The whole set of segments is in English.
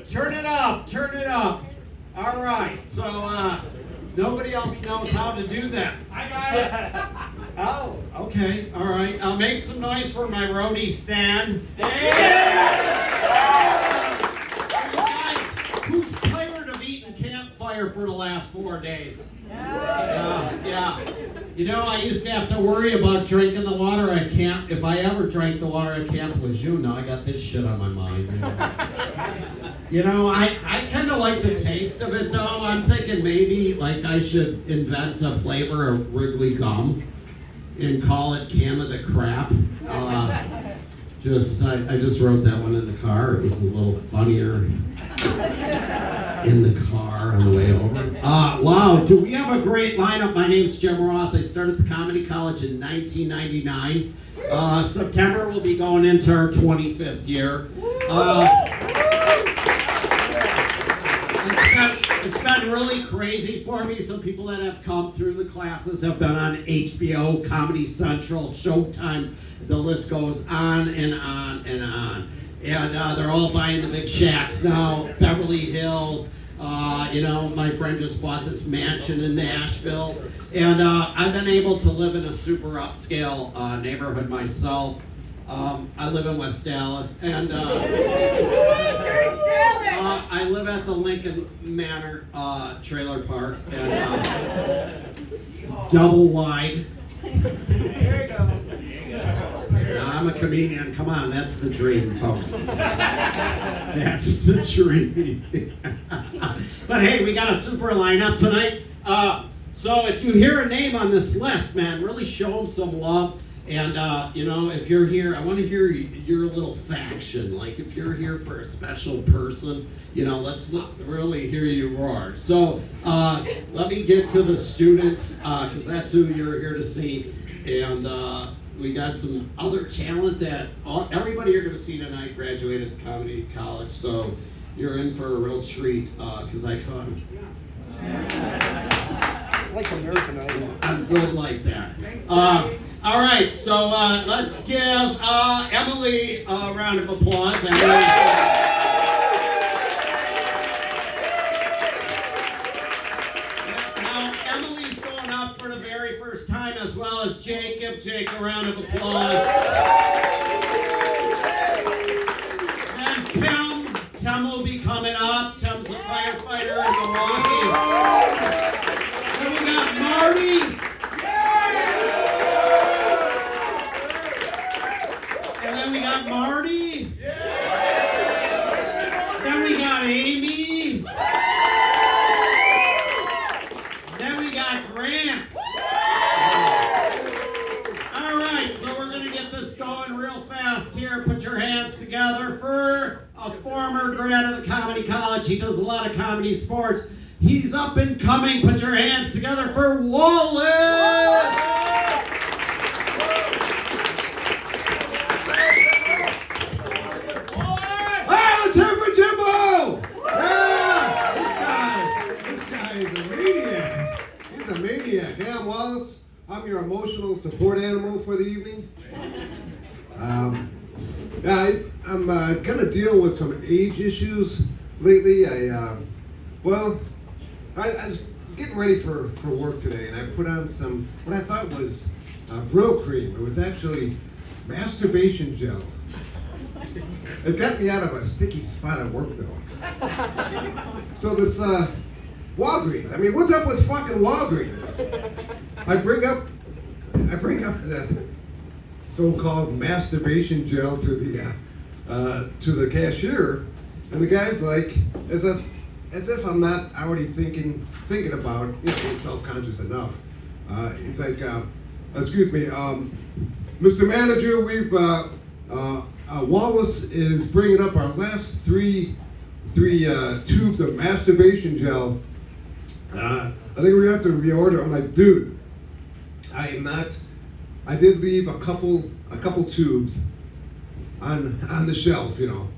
Turn it up, turn it up. All right, so nobody else knows how to do that. I got it. Oh, okay, all right. Make some noise for my roadie, Stan. Guys, who's tired of eating campfire for the last 4 days? Yeah. You know, I used to have to worry about drinking the water at camp. If I ever drank the water at Camp Lejeune, now I got this shit on my mind. You know, I kind of like the taste of it, though. I'm thinking maybe, like, I should invent a flavor of Wrigley gum and call it Canada Crap. I just wrote that one in the car. It was a little funnier in the car on the way over. Wow, do we have a great lineup? My name's Jim Rauth. I started the Comedy College in 1999. September we'll be going into our 25th year. It's been really crazy for me. Some people that have come through the classes have been on HBO, Comedy Central, Showtime. The list goes on and on and on. And they're all buying the big shacks now. Beverly Hills. You know, my friend just bought this mansion in Nashville. And I've been able to live in a super upscale neighborhood myself. I live in West Dallas. And I live at the Lincoln Manor trailer park. And double wide. There you go. I'm a comedian. Come on, that's the dream, folks. That's the dream. But hey, we got a super lineup tonight. So if you hear a name on this list, man, really show them some love. And, you know, if you're here, I want to hear your little faction. Like, if you're here for a special person, you know, let's really hear you roar. So let me get to the students, because that's who you're here to see. And we got some other talent that everybody you're going to see tonight graduated the Comedy College. So you're in for a real treat, because I caught him. It's like American Idol. I'm good like that. All right, so let's give Emily a round of applause. Now, Emily's going up for the very first time, as well as Jake. Give Jake a round of applause. Then Tim will be coming up. Tim's a firefighter in Milwaukee. Then we got Marty. We got Marty. Then we got Amy. Then we got Grant. All right, so we're going to get this going real fast here. Put your hands together for a former grad of the Comedy College. He does a lot of comedy sports. He's up and coming. Put your hands together for Wallace. Yeah, I'm Wallace. I'm your emotional support animal for the evening. I'm kind of dealing with some age issues lately. I was getting ready for work today, and I put on some what I thought was Brill cream. It was actually masturbation gel. It got me out of a sticky spot at work, though. So this Walgreens. I mean, what's up with fucking Walgreens? I bring up the so-called masturbation gel to the cashier, and the guy's like, as if I'm not already thinking about, you know, being self-conscious enough. He's like, excuse me, Mr. Manager, we've Wallace is bringing up our last three tubes of masturbation gel. I think we're gonna have to reorder. I'm like, dude, I am not. I did leave a couple tubes on the shelf, you know.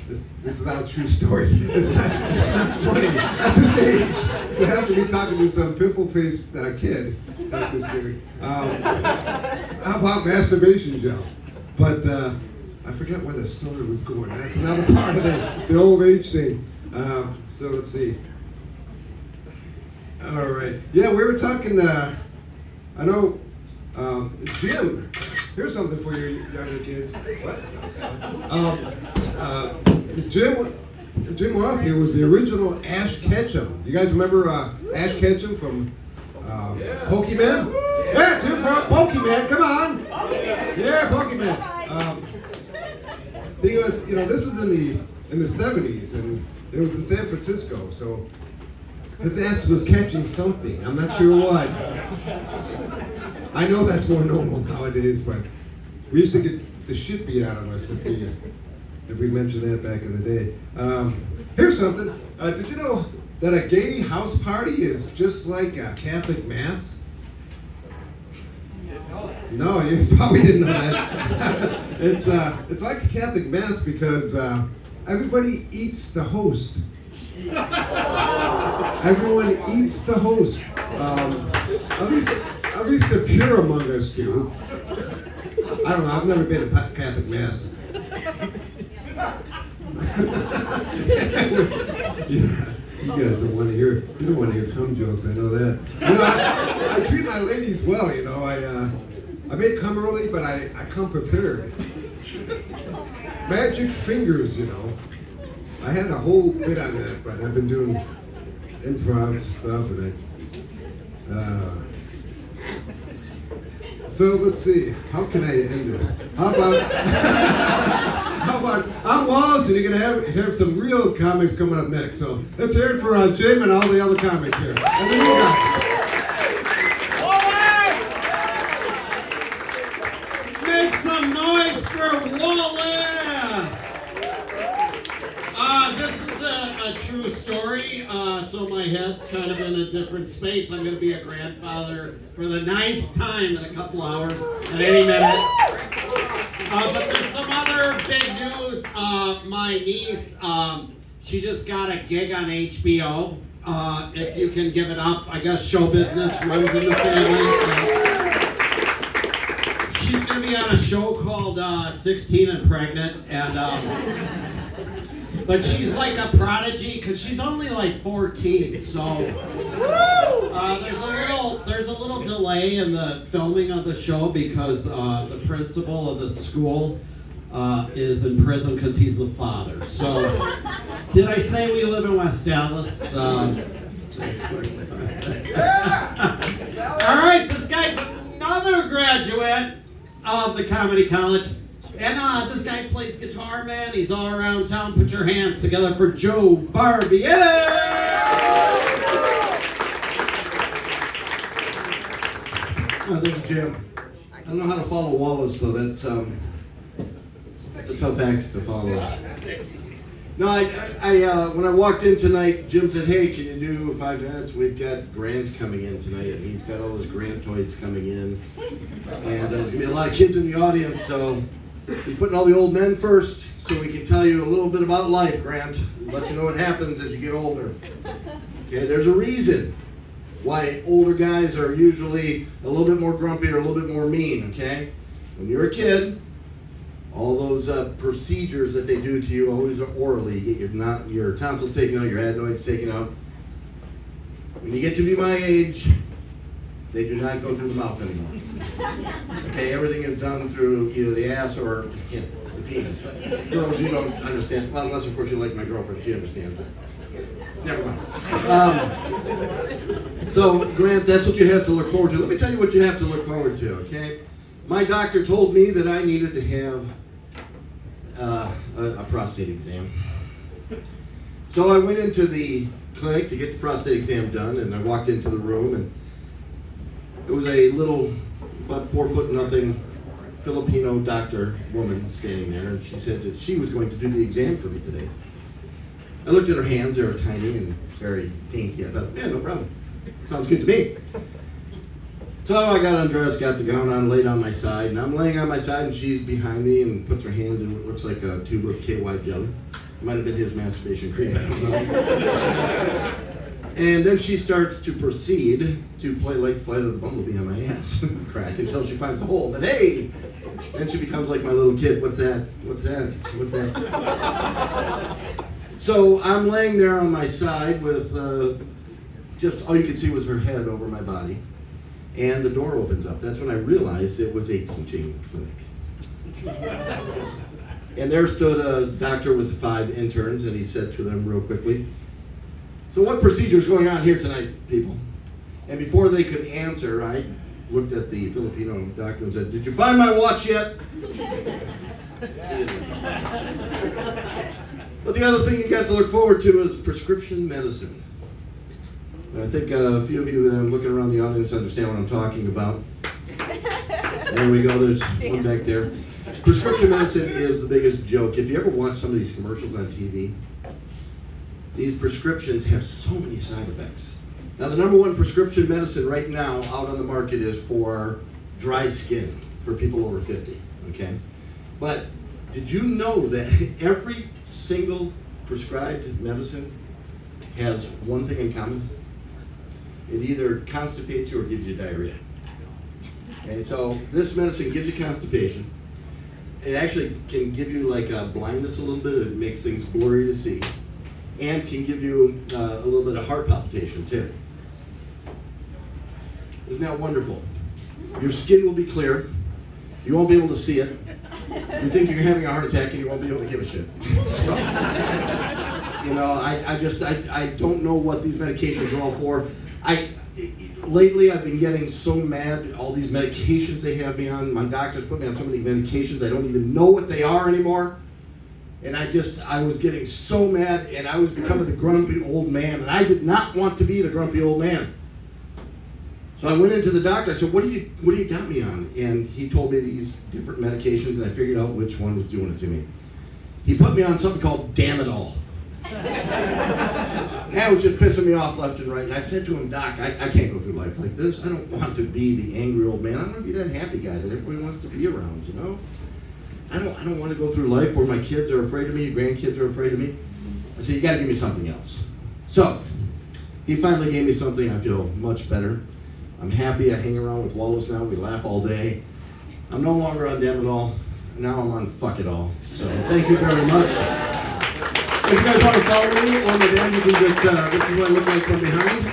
This is not true stories. It's not funny at this age to have to be talking to some pimple-faced kid like this dude about masturbation gel. But I I forget where the story was going. That's another part of the old age thing. So let's see. All right. Yeah, we were talking. I know, Jim. Here's something for you younger kids. What? Jim Rauth here was the original Ash Ketchum. You guys remember Ash Ketchum from Pokemon? Yeah, it's here for Pokemon. Come on. Yeah, Pokemon. Thing was, this is in the 70s, and it was in San Francisco. So his ass was catching something. I'm not sure what. I know that's more normal nowadays, but we used to get the shit beat out of us if we mentioned that back in the day. Here's something. Did you know that a gay house party is just like a Catholic Mass? No, you probably didn't know that. It's like a Catholic Mass because everybody eats the host. Everyone eats the host. At least the pure among us do. I don't know. I've never been to Catholic Mass. You guys don't want to hear. You don't want to hear cum jokes. I know that. I treat my ladies well. I may come early, but I come prepared. Magic fingers. I had a whole bit on that, but I've been doing improv stuff, and so let's see. How can I end this? How about I'm Wallace, and you're gonna have some real comics coming up next. So let's hear it for Jim and all the other comics here, and then you guys. Make some noise for Wallace! This is a true story, so my head's kind of in a different space. I'm going to be a grandfather for the 9th time in a couple hours, at any minute. But there's some other big news. My niece, she just got a gig on HBO. If you can give it up, I guess show business runs in the family. She's going to be on a show called 16 and Pregnant, and but she's like a prodigy because she's only like 14. So there's a little delay in the filming of the show because the principal of the school is in prison because he's the father. So did I say we live in West Dallas? All right, this guy's another graduate of the Comedy College. And this guy plays guitar, man. He's all around town. Put your hands together for Joe Barbier. Thank you, Jim. I don't know how to follow Wallace, though. That's a tough act to follow. No, I when I walked in tonight, Jim said, "Hey, can you do 5 minutes? We've got Grant coming in tonight, and he's got all his Grantoids coming in, and there's gonna be a lot of kids in the audience, so." He's putting all the old men first, so we can tell you a little bit about life, Grant. Let you know what happens as you get older. Okay, there's a reason why older guys are usually a little bit more grumpy or a little bit more mean, okay? When you're a kid, all those procedures that they do to you always are orally. You get your tonsils taken out, your adenoids taken out. When you get to be my age, they do not go through the mouth anymore. Okay, everything is done through either the ass or the penis. Girls, you don't understand. Well, unless of course you like my girlfriend, she understands. But never mind. So, Grant, that's what you have to look forward to. Let me tell you what you have to look forward to. Okay, my doctor told me that I needed to have a prostate exam. So I went into the clinic to get the prostate exam done, and I walked into the room, and it was a little, about 4'0" Filipino doctor woman standing there, and she said that she was going to do the exam for me today. I looked at her hands; they were tiny and very dainty. I thought, yeah, no problem. Sounds good to me. So I got undressed, got the gown on, laid on my side, and I'm laying on my side, and she's behind me and puts her hand in what looks like a tube of KY jelly. Might have been his masturbation cream, I don't know. And then she starts to proceed to play like Flight of the Bumblebee on my ass crack until she finds a hole. And then, hey, Then she becomes like my little kid. What's that? What's that? What's that? So I'm laying there on my side with just all you could see was her head over my body. And the door opens up. That's when I realized it was a teaching clinic. And there stood a doctor with 5 interns, and he said to them real quickly, "So what procedure is going on here tonight, people?" And before they could answer, I looked at the Filipino doctor and said, "Did you find my watch yet?" But the other thing you got to look forward to is prescription medicine. And I think a few of you that I'm looking around the audience understand what I'm talking about. There we go, there's one back there. Prescription medicine is the biggest joke. If you ever watch some of these commercials on TV, these prescriptions have so many side effects. Now, the number one prescription medicine right now out on the market is for dry skin for people over 50, okay? But did you know that every single prescribed medicine has one thing in common? It either constipates you or gives you diarrhea. Okay, so this medicine gives you constipation. It actually can give you like a blindness a little bit. It makes things blurry to see. And can give you a little bit of heart palpitation too. Isn't that wonderful? Your skin will be clear. You won't be able to see it. You think you're having a heart attack and you won't be able to give a shit. So, you know, I don't know what these medications are all for. Lately I've been getting so mad, all these medications they have me on. My doctors put me on so many medications, I don't even know what they are anymore. And I was getting so mad, and I was becoming the grumpy old man, and I did not want to be the grumpy old man. So I went into the doctor, I said, what do you got me on? And he told me these different medications, and I figured out which one was doing it to me. He put me on something called Damnadol. That was just pissing me off left and right. And I said to him, "Doc, I can't go through life like this. I don't want to be the angry old man. I want to be that happy guy that everybody wants to be around, you know? I don't want to go through life where my kids are afraid of me, grandkids are afraid of me." I said, "You got to give me something else." So he finally gave me something. I feel much better. I'm happy. I hang around with Wallace now. We laugh all day. I'm no longer on Damnadol. Now I'm on Fuck It All. So thank you very much. If you guys want to follow me or my dad, you can just, this is what I look like from behind.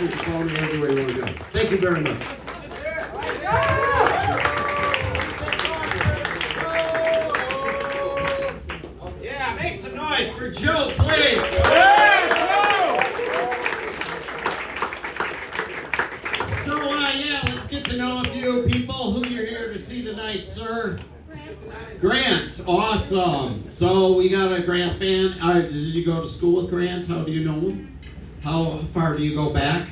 You can follow me everywhere you want to go. Thank you very much. Yeah, make some noise for Joe, please. So, yeah, let's get to know a few people. Who you're here to see tonight, sir? Grant, awesome. So we got a Grant fan. Did you go to school with Grant? How do you know him? How far do you go back?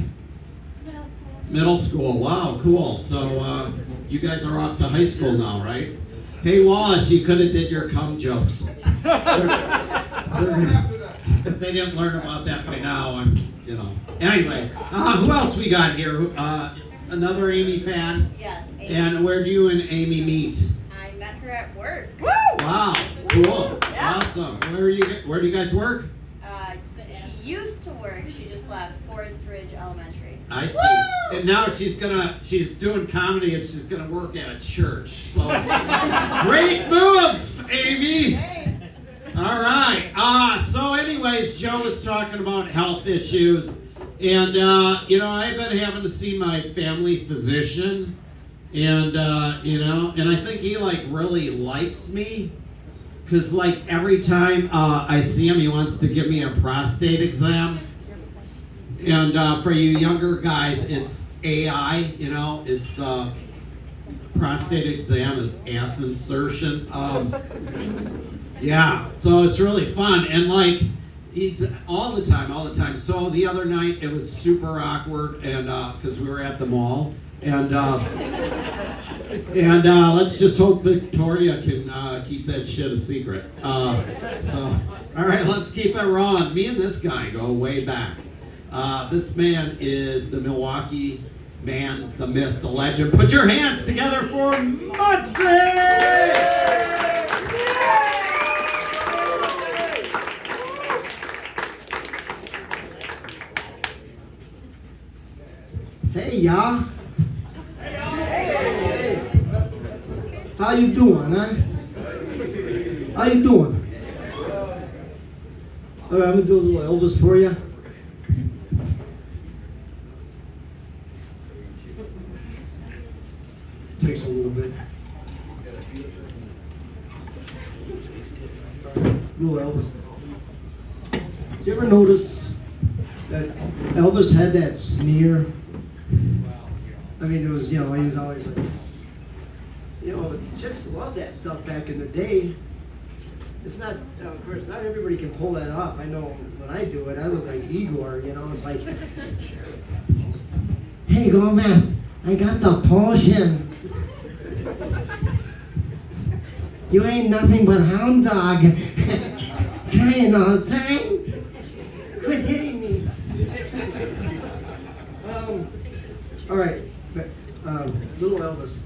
Middle school. Wow, cool. So you guys are off to high school now, right? Hey Wallace, you could have did your cum jokes. If they didn't learn about that by now, Anyway, who else we got here? Another Amy fan? Yes. Amy. And where do you and Amy meet? I met her at work. Woo! Wow, cool, Yeah. awesome. Where do you guys work? She used to work. She just left Forest Ridge Elementary. I see. And now she's doing comedy and she's gonna work at a church. So great move, Amy. Thanks. All right. So anyways, Joe was talking about health issues, and I've been having to see my family physician, and and I think he really likes me, cause every time I see him, he wants to give me a prostate exam. And for you younger guys, it's AI. It's prostate exam is ass insertion. Yeah, so it's really fun, and he's all the time. So the other night it was super awkward, and because we were at the mall, and let's just hope Victoria can keep that shit a secret. So all right, let's keep it rolling. Me and this guy go way back. This man is the Milwaukee man, the myth, the legend. Put your hands together for Mutzy! Hey, y'all. How How you doing, huh? How you doing? All right, I'm gonna do a little Elvis for you. Takes a little bit. Little Elvis. Did you ever notice that Elvis had that sneer? I mean, it was, he was always like, chicks loved that stuff back in the day. It's not, of course, not everybody can pull that off. I know when I do it, I look like Igor, it's like, hey, Gomez, I got the potion. You ain't nothing but hound dog. Crying all the time. Quit hitting me. All right, little Elvis.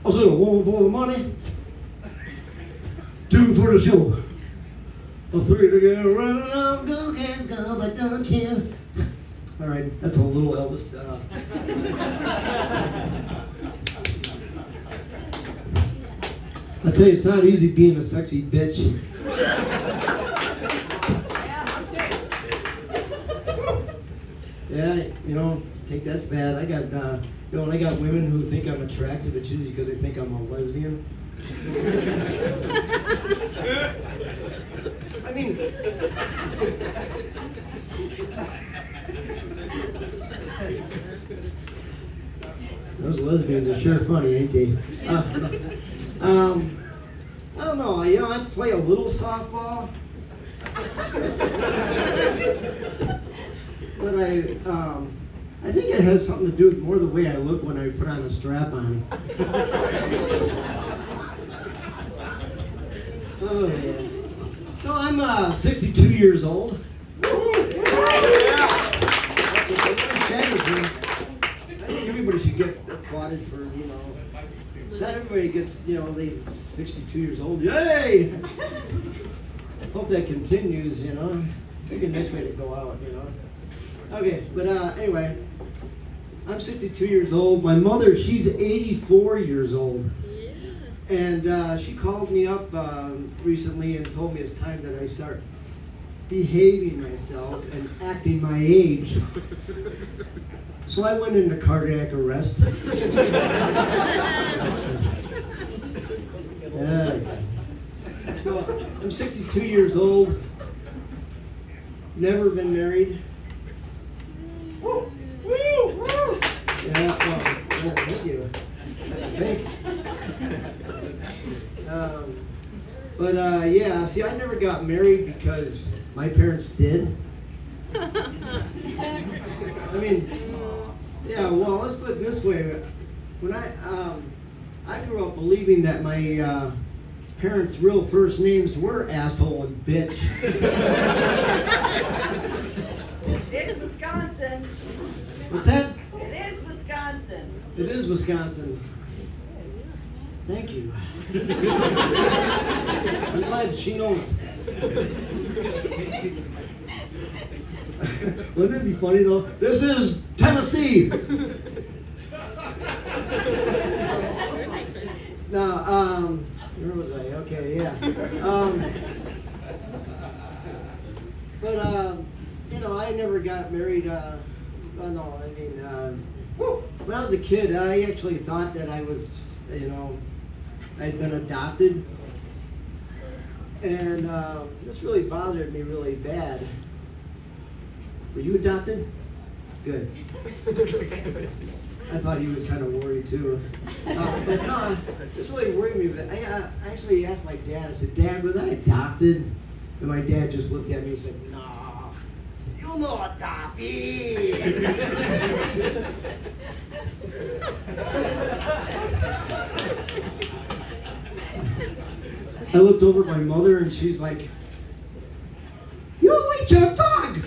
I said, one for the money, two for the show, a three to get running out. Go, cats, go, but don't you? All right, that's a little Elvis. I tell you, it's not easy being a sexy bitch. Yeah, think that's bad. I got, when I got women who think I'm attractive, it's usually because they think I'm a lesbian. I mean, those lesbians are sure funny, ain't they? I don't know. I play a little softball. But I think it has something to do with more the way I look when I put on a strap on. Oh yeah. So I'm 62 years old. I think everybody should get applauded for, it's not everybody gets, they 62 years old. Yay! Hope that continues, Maybe a nice way to go out, Okay, but anyway, I'm 62 years old. My mother, she's 84 years old. And she called me up recently and told me it's time that I start behaving myself and acting my age. So I went into cardiac arrest. Yeah. So I'm 62 years old, never been married. Yeah, thank you. Thank you. But yeah, see, I never got married because my parents did. I mean, yeah, well, let's put it this way. When I grew up believing that my parents' real first names were asshole and bitch. It's Wisconsin. What's that? It is Wisconsin. It is Wisconsin. Thank you. I'm glad she knows. Wouldn't it be funny though? This is Tennessee. Now, where was I? Okay, yeah. But I never got married. When I was a kid, I actually thought that I was, I'd been adopted. And this really bothered me really bad. Were you adopted? Good. I thought he was kind of worried too. But no, this really worried me. But I actually asked my dad, I said, Dad, was I adopted? And my dad just looked at me and said, no, you're not adopted. I looked over at my mother and she's like, you eat your dog.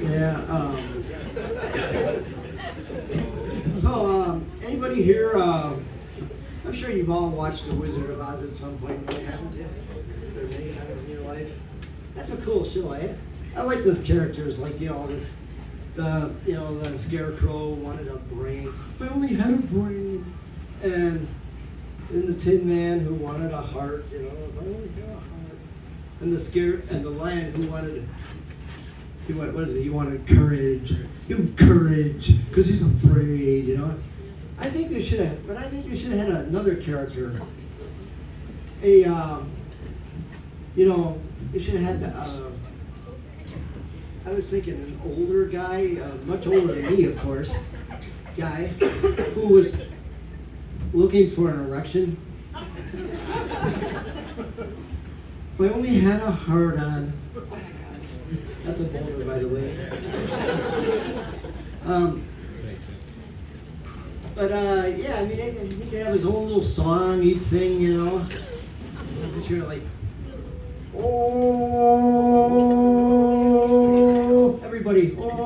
Yeah. So, anybody here? I'm sure you you've all watched The Wizard of Oz at some point, haven't you? There many times in your life. That's a cool show, eh? I like those characters, like, the Scarecrow wanted a brain. I only had a brain. And the Tin Man who wanted a heart, if I only had a heart. And the Lion who wanted, he wanted courage. Give him courage, because he's afraid, I think they should have had another character. They should have had, I was thinking an older guy, much older than me, of course, guy, who was looking for an erection. If I only had a heart on. That's a boulder, by the way. He could have his own little song he'd sing, Just hear like, oh, everybody, oh.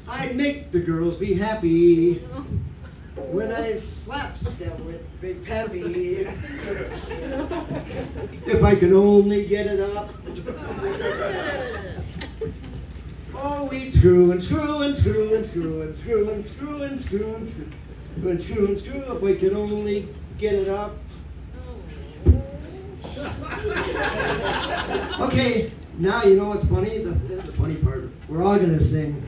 I'd make the girls be happy when I slaps them with Big Pappy. If I could only get it up. Oh, we'd screw and screw and screw and screw and screw and screw and screw and screw and screw and screw if I could only get it up. Okay, now you know what's funny? The funny part. We're all gonna sing.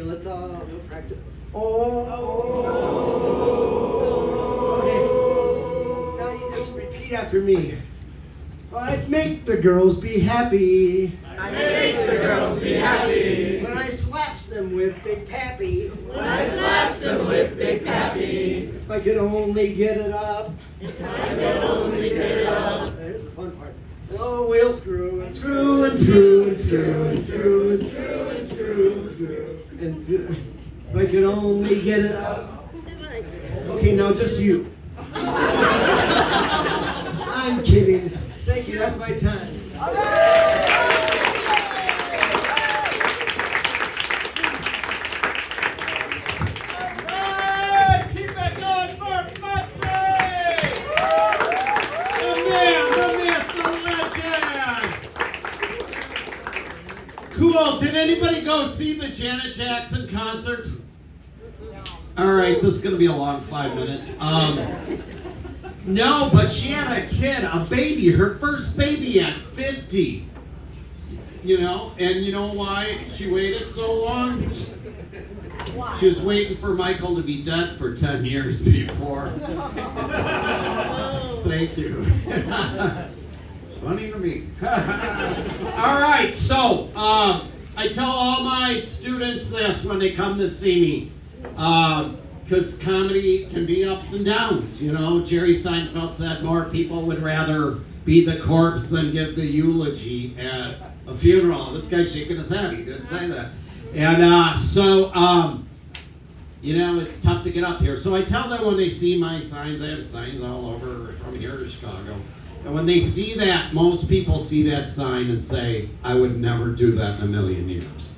Let's all practice. Okay. Now you just repeat after me. I'd make the girls be happy. I make the girls be happy. When I slaps them with Big Pappy. When I slaps them with Big Pappy. If I could only get it up. If I could only get it up. There's the fun part. Oh, we'll screw and screw and screw and screw and screw and screw and screw and screw and screw. If I could only get it up. Okay, now just you. I'm kidding. Thank you, that's my time. All right, keep it going for Muncie! The man, the myth, the legend! Cool, did anybody go see the Janet Jackson concert? All right, this is going to be a long 5 minutes. No, but she had a kid, a baby, her first baby at 50. And you know why she waited so long? She was waiting for Michael to be dead for 10 years before. Thank you. It's funny to me. All right, so I tell all my students this when they come to see me. Because comedy can be ups and downs, Jerry Seinfeld said more people would rather be the corpse than give the eulogy at a funeral. This guy's shaking his head. He didn't say that. And it's tough to get up here. So I tell them when they see my signs, I have signs all over from here to Chicago. And when they see that, most people see that sign and say, I would never do that in a million years.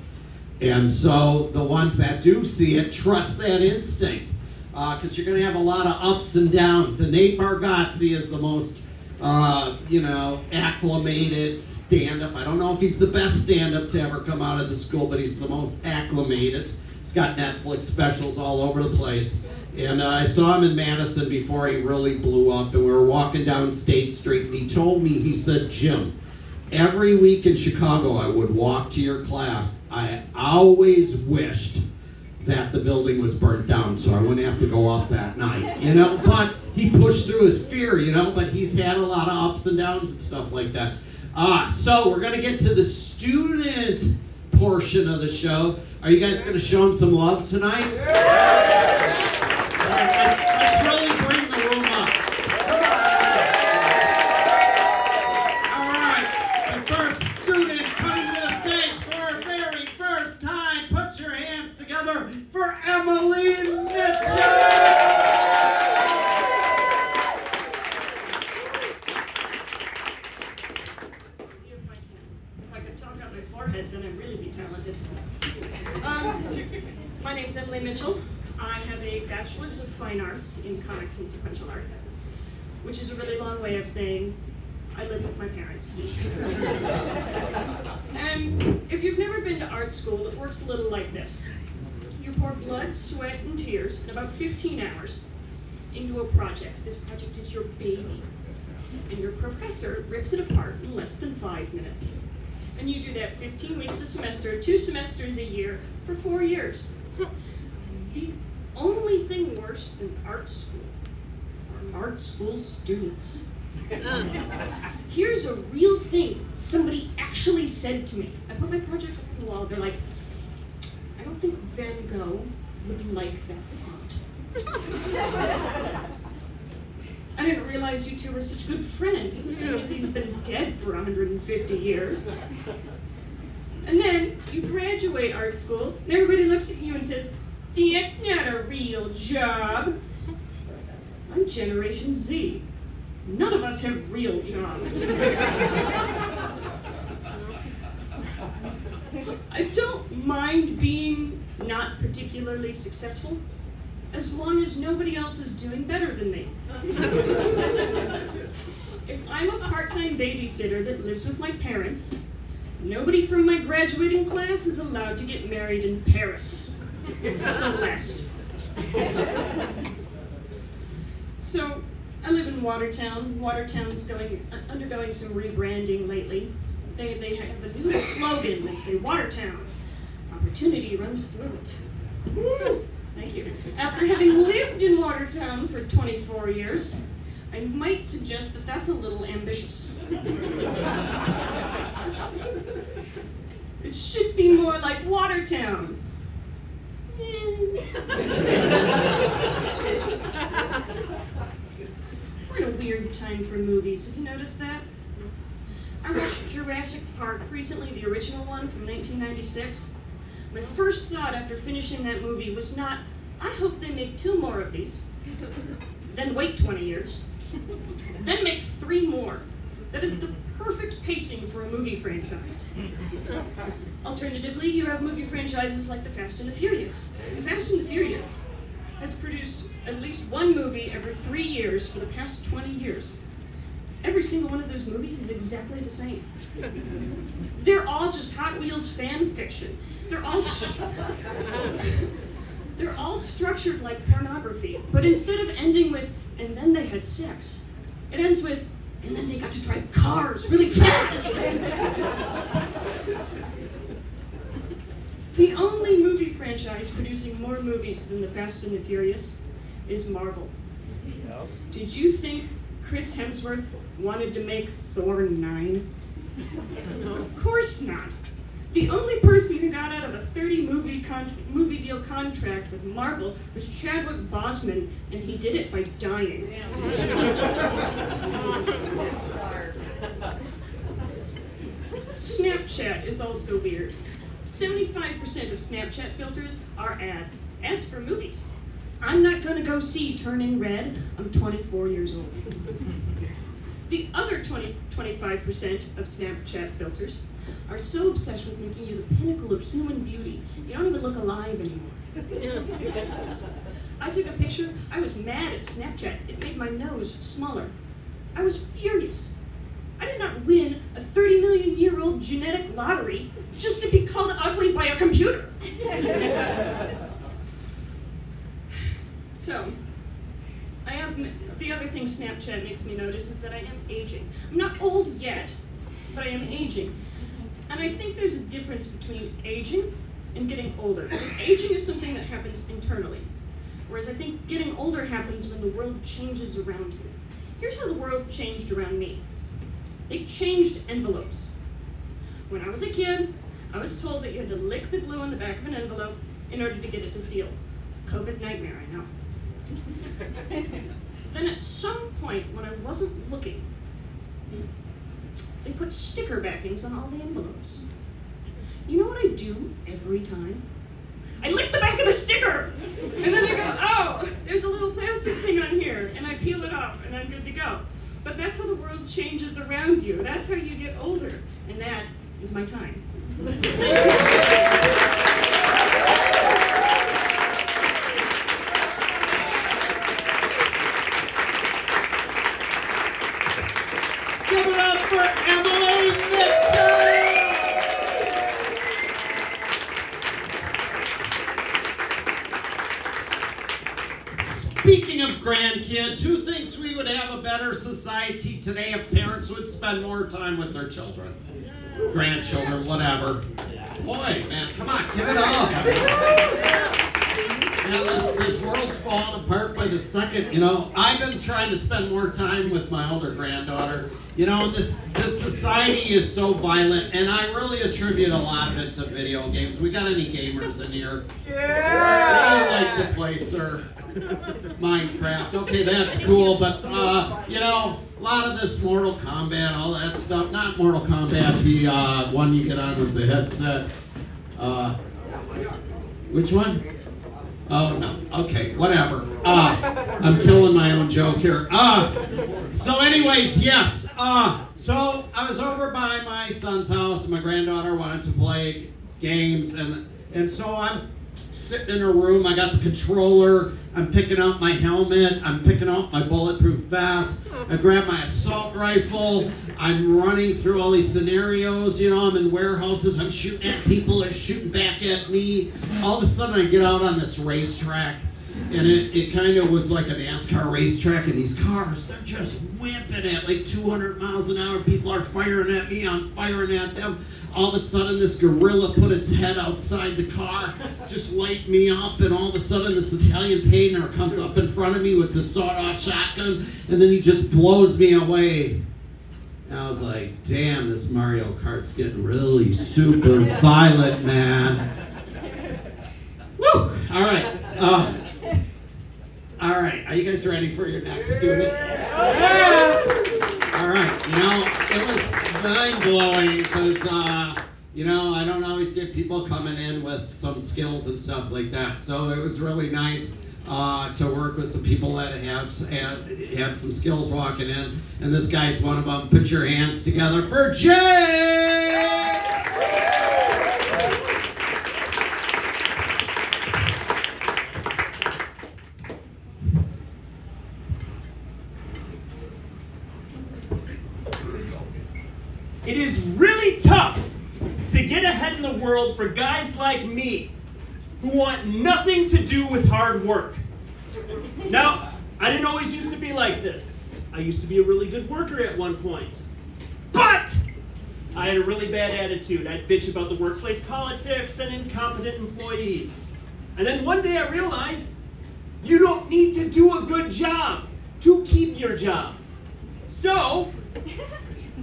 And so the ones that do see it, trust that instinct. Because you're going to have a lot of ups and downs. And Nate Bargatze is the most, acclimated stand-up. I don't know if he's the best stand-up to ever come out of the school, but he's the most acclimated. He's got Netflix specials all over the place. And I saw him in Madison before he really blew up. And we were walking down State Street, and he told me, he said, Jim, every week in Chicago, I would walk to your class. I always wished that the building was burnt down so I wouldn't have to go up that night, But he pushed through his fear, but he's had a lot of ups and downs and stuff like that. So we're going to get to the student portion of the show. Are you guys going to show him some love tonight? Let's really bring the room up. For Emily Mitchell! If I could talk on my forehead, then I'm really economics and sequential art, which is a really long way of saying I live with my parents. And if you've never been to art school, it works a little like this. You pour blood, sweat, and tears in about 15 hours into a project. This project is your baby. And your professor rips it apart in less than 5 minutes. And you do that 15 weeks a semester, 2 semesters a year, for 4 years. The only thing worse than art school are art school students. Here's a real thing somebody actually said to me. I put my project up on the wall, they're like, I don't think Van Gogh would like that font. I didn't realize you two were such good friends, seeing as he's been dead for 150 years. And then you graduate art school, and everybody looks at you and says, that's not a real job. I'm Generation Z. None of us have real jobs. I don't mind being not particularly successful, as long as nobody else is doing better than me. If I'm a part-time babysitter that lives with my parents, nobody from my graduating class is allowed to get married in Paris. Celeste. So, I live in Watertown. Watertown's undergoing some rebranding lately. They have a new slogan. They say, Watertown, opportunity runs through it. Woo! Thank you. After having lived in Watertown for 24 years, I might suggest that that's a little ambitious. It should be more like Watertown. We're in a weird time for movies. Have you noticed that? I watched Jurassic Park recently, the original one from 1996. My first thought after finishing that movie was not, I hope they make 2 more of these. Then wait 20 years. Then make 3 more. That is the perfect pacing for a movie franchise. Alternatively, you have movie franchises like the Fast and the Furious. The Fast and the Furious has produced at least 1 movie every 3 years for the past 20 years. Every single one of those movies is exactly the same. They're all just Hot Wheels fan fiction. They're all structured like pornography, but instead of ending with, and then they had sex, it ends with, and then they got to drive cars really fast. The only movie franchise producing more movies than the Fast and the Furious is Marvel. Yep. Did you think Chris Hemsworth wanted to make Thor 9? Of course not. The only person who got out of a 30-movie deal contract with Marvel was Chadwick Boseman, and he did it by dying. Snapchat is also weird. 75% of Snapchat filters are ads. Ads for movies. I'm not going to go see Turning Red. I'm 24 years old. The other 25% of Snapchat filters are so obsessed with making you the pinnacle of human beauty, you don't even look alive anymore. I took a picture. I was mad at Snapchat. It made my nose smaller. I was furious. I did not win a 30-million-year-old genetic lottery just to be called ugly by a computer. So, the other thing Snapchat makes me notice is that I am aging. I'm not old yet, but I am aging. And I think there's a difference between aging and getting older. Aging is something that happens internally, whereas I think getting older happens when the world changes around you. Here's how the world changed around me. They changed envelopes. When I was a kid, I was told that you had to lick the glue on the back of an envelope in order to get it to seal. COVID nightmare, I know. Then at some point, when I wasn't looking, they put sticker backings on all the envelopes. You know what I do every time? I lick the back of the sticker! And then I go, oh, there's a little plastic thing on here, and I peel it off, and I'm good to go. But that's how the world changes around you. That's how you get older. And that is my time. for Emily Mitchell! Speaking of grandkids, who thinks we would have a better society today if parents would spend more time with their children? Grandchildren, whatever. Boy, man, come on, give it up. This world's falling apart by the second. You know, I've been trying to spend more time with my older granddaughter. You know, this society is so violent, and I really attribute a lot of it to video games. We got any gamers in here? Yeah! What do you like to play, sir? Minecraft. Okay, that's cool, but you know, a lot of this Mortal Kombat, all that stuff. Not Mortal Kombat, the one you get on with the headset. Which one? Oh no. Okay, whatever. I'm killing my own joke here. So anyways, yes. So I was over by my son's house, and my granddaughter wanted to play games, and so I'm sitting in her room. I got the controller. I'm picking out my helmet. I'm picking out my bulletproof vest. I grab my assault rifle. I'm running through all these scenarios. You know, I'm in warehouses. I'm shooting at people. They're shooting back at me. All of a sudden, I get out on this racetrack. And it kind of was like a NASCAR racetrack, and these cars, they're just whipping at like 200 miles an hour. People are firing at me. I'm firing at them. All of a sudden, this gorilla put its head outside the car, just light me up, and all of a sudden, this Italian painter comes up in front of me with the sawed-off shotgun, and then he just blows me away. And I was like, damn, this Mario Kart's getting really super violent, man. Woo! All right. All right. Are you guys ready for your next student? All right. You know, it was mind-blowing because, you know, I don't always get people coming in with some skills and stuff like that. So it was really nice to work with some people that have some skills walking in. And this guy's one of them. Put your hands together for Jay! It is really tough to get ahead in the world for guys like me who want nothing to do with hard work. Now, I didn't always used to be like this. I used to be a really good worker at one point. But I had a really bad attitude. I'd bitch about the workplace politics and incompetent employees. And then one day I realized you don't need to do a good job to keep your job. So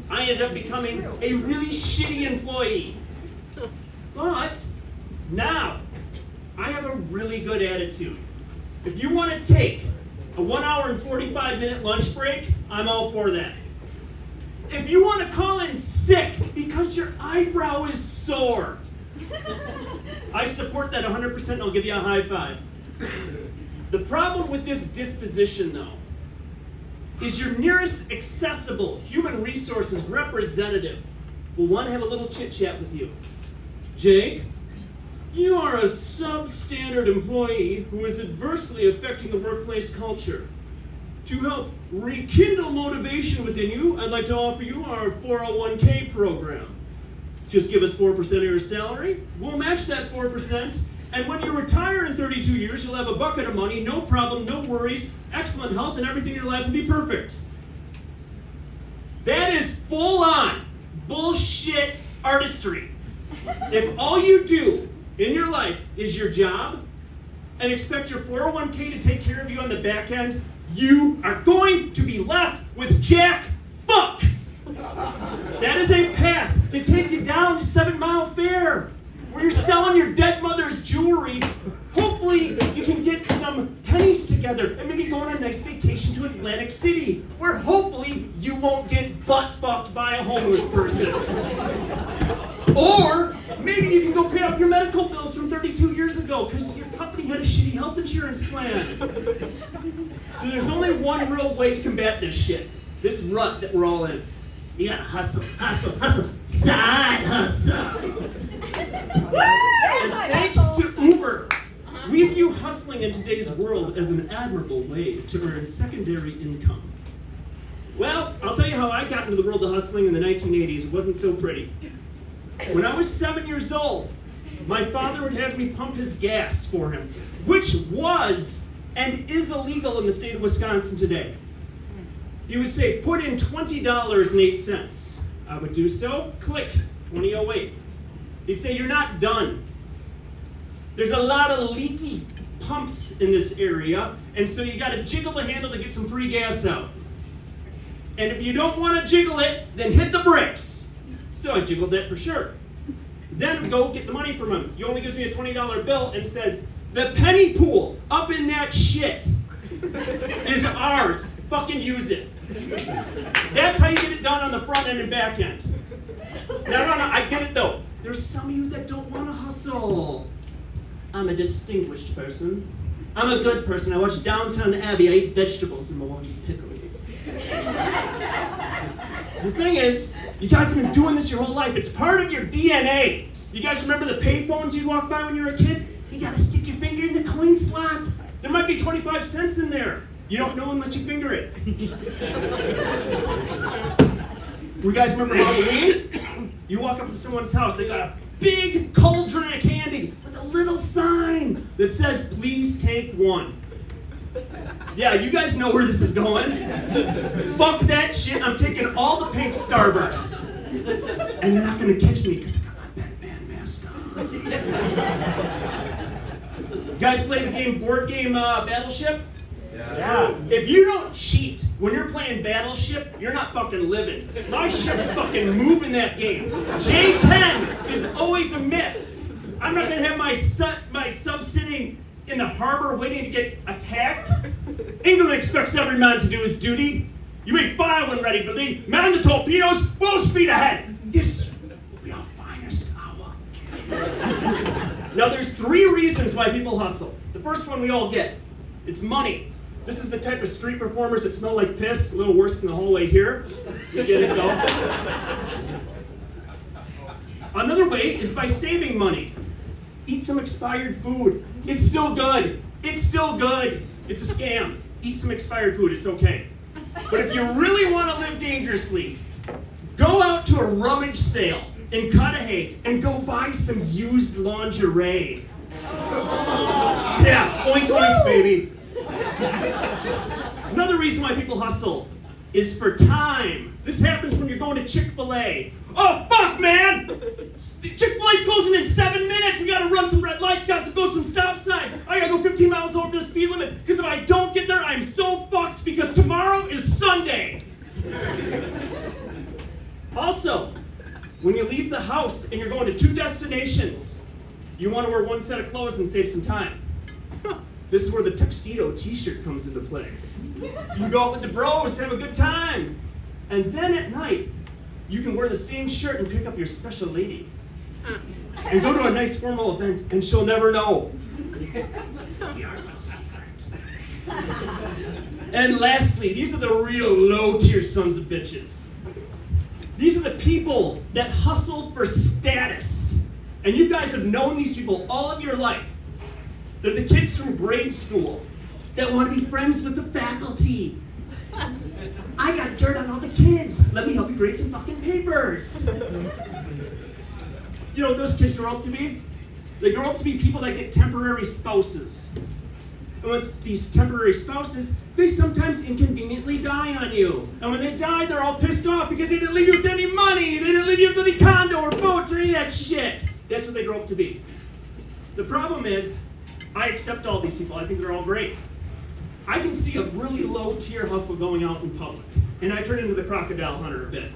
I ended up becoming a really shitty employee. But now, I have a really good attitude. If you want to take a 1 hour and 45-minute lunch break, I'm all for that. If you want to call in sick because your eyebrow is sore, I support that 100% and I'll give you a high five. The problem with this disposition, though, is your nearest accessible human resources representative will want to have a little chit-chat with you. Jake, you are a substandard employee who is adversely affecting the workplace culture. To help rekindle motivation within you, I'd like to offer you our 401k program. Just give us 4% of your salary, we'll match that 4%, and when you retire in 32 years, you'll have a bucket of money, no problem, no worries, excellent health, and everything in your life will be perfect. That is full-on bullshit artistry. If all you do in your life is your job and expect your 401k to take care of you on the back end, you are going to be left with jack fuck. That is a path to take you down to 7 Mile Fair, where you're selling your dead mother's jewelry. Hopefully you can get some pennies together and maybe go on a nice vacation to Atlantic City, where hopefully you won't get butt fucked by a homeless person. Or maybe you can go pay off your medical bills from 32 years ago because your company had a shitty health insurance plan. So there's only one real way to combat this shit, this rut that we're all in. You gotta hustle, hustle, hustle, side hustle. And thanks to Uber, we view hustling in today's world as an admirable way to earn secondary income. Well, I'll tell you how I got into the world of hustling in the 1980s. It wasn't so pretty. When I was 7 years old, my father would have me pump his gas for him, which was and is illegal in the state of Wisconsin today. He would say, put in $20.08. I would do so, click, 2008. He'd say, you're not done. There's a lot of leaky pumps in this area, and so you gotta jiggle the handle to get some free gas out. And if you don't wanna jiggle it, then hit the brakes. So I jiggled that for sure. Then go get the money from him. He only gives me a $20 bill and says, the penny pool up in that shit is ours. Fucking use it. That's how you get it done on the front end and back end. No, I get it though. There's some of you that don't want to hustle. I'm a distinguished person. I'm a good person. I watch Downton Abbey. I eat vegetables and Milwaukee pickles. The thing is, you guys have been doing this your whole life. It's part of your DNA. You guys remember the payphones you'd walk by when you were a kid? You gotta stick your finger in the coin slot. There might be 25 cents in there. You don't know unless you finger it. You guys remember Halloween? You walk up to someone's house, they got a big cauldron of candy with a little sign that says, please take one. Yeah, you guys know where this is going. Fuck that shit, I'm taking all the pink Starburst. And they're not gonna catch me because I got my Batman mask on. You guys play the game, board game Battleship? Yeah. If you don't cheat when you're playing Battleship, you're not fucking living. My shit's fucking moving that game. J10 is always a miss. I'm not gonna have my sub sitting in the harbor waiting to get attacked. England expects every man to do his duty. You may fire when ready, but they man the torpedoes full speed ahead. This will be our finest hour. Now there's 3 reasons why people hustle. The first one we all get. It's money. This is the type of street performers that smell like piss, a little worse than the hallway here. You get it, though? Another way is by saving money. Eat some expired food. It's still good. It's still good. It's a scam. Eat some expired food, it's okay. But if you really want to live dangerously, go out to a rummage sale in Cudahy and go buy some used lingerie. Yeah, oink oink, baby. Another reason why people hustle is for time. This happens when you're going to Chick-fil-A. Oh, fuck, man! Chick-fil-A's closing in 7 minutes. We gotta run some red lights, gotta go some stop signs. I gotta go 15 miles over the speed limit, because if I don't get there, I'm so fucked, because tomorrow is Sunday. Also, when you leave the house and you're going to 2 destinations, you want to wear 1 set of clothes and save some time. This is where the tuxedo t-shirt comes into play. You can go out with the bros, have a good time. And then at night, you can wear the same shirt and pick up your special lady. And go to a nice formal event, and she'll never know. We are a little secret. And lastly, these are the real low-tier sons of bitches. These are the people that hustle for status. And you guys have known these people all of your life. They're the kids from grade school that want to be friends with the faculty. I got dirt on all the kids. Let me help you grade some fucking papers. You know what those kids grow up to be? They grow up to be people that get temporary spouses. And with these temporary spouses, they sometimes inconveniently die on you. And when they die, they're all pissed off because they didn't leave you with any money. They didn't leave you with any condo or boats or any of that shit. That's what they grow up to be. The problem is, I accept all these people. I think they're all great. I can see a really low-tier hustle going out in public, and I turn into the crocodile hunter a bit.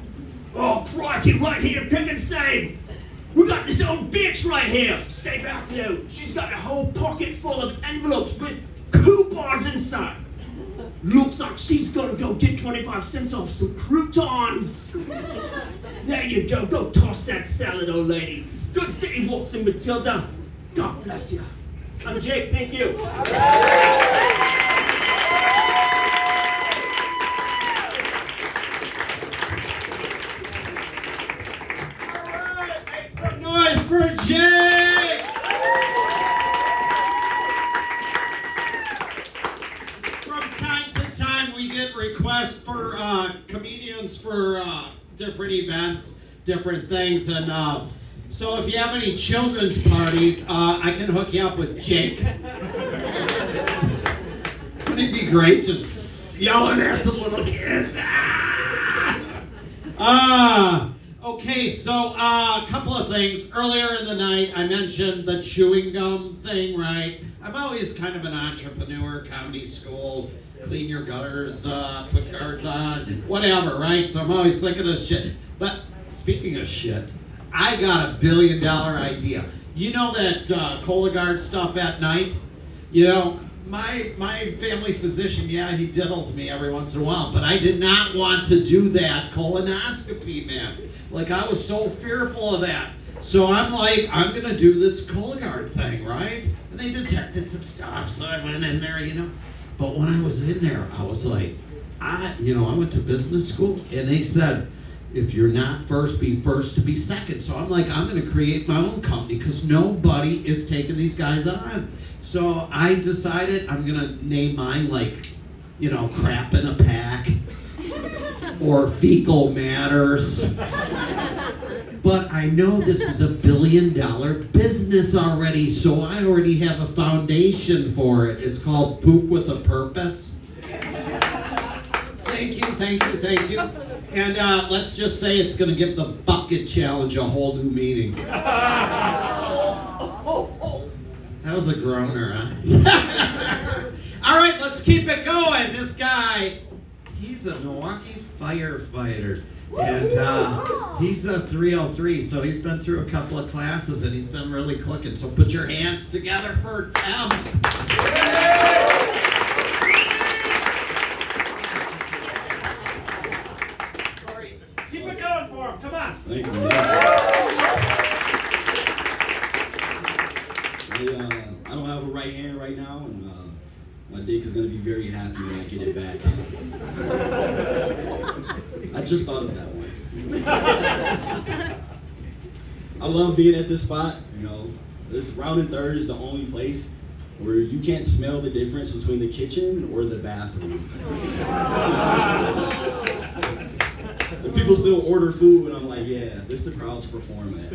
Oh, crikey, right here, pick and save. We got this old bitch right here. Stay back, though. She's got a whole pocket full of envelopes with coupons inside. Looks like she's gonna go get 25 cents off some croutons. There you go. Go toss that salad, old lady. Good day, Watson Matilda. God bless you. I'm Jake, thank you. All right, make some noise for Jake. From time to time, we get get requests for comedians for different events, different things, and so if you have any children's parties, I can hook you up with Jake. Wouldn't it be great just yelling at the little kids? Okay, so a couple of things. Earlier in the night, I mentioned the chewing gum thing, right? I'm always kind of an entrepreneur, comedy school, clean your gutters, put guards on, whatever, right? So I'm always thinking of shit. But speaking of shit, I got $1 billion idea. You know that Cologuard stuff at night? You know, my family physician, yeah, he diddles me every once in a while, but I did not want to do that colonoscopy, man. Like, I was so fearful of that. So I'm like, I'm going to do this Cologuard thing, right? And they detected some stuff, so I went in there, you know. But when I was in there, I was like, I went to business school, and they said, if you're not first, be first to be second. So I'm like, I'm going to create my own company because nobody is taking these guys on. So I decided I'm going to name mine like, crap in a pack or fecal matters. But I know this is $1 billion business already, so I already have a foundation for it. It's called Poop with a Purpose. Thank you. And let's just say it's going to give the bucket challenge a whole new meaning. That was a groaner, huh? All right, let's keep it going. This guy, he's a Milwaukee firefighter. And he's a 303, so he's been through a couple of classes and he's been really clicking. So put your hands together for Tim. Keep it going for him. Come on. Thank you. I don't have a right hand right now, and my dick is going to be very happy when I get it back. I just thought of that one. I love being at this spot. This Rauth and 3rd is the only place where you can't smell the difference between the kitchen or the bathroom. And people still order food, and I'm like, yeah, this is the crowd to perform at.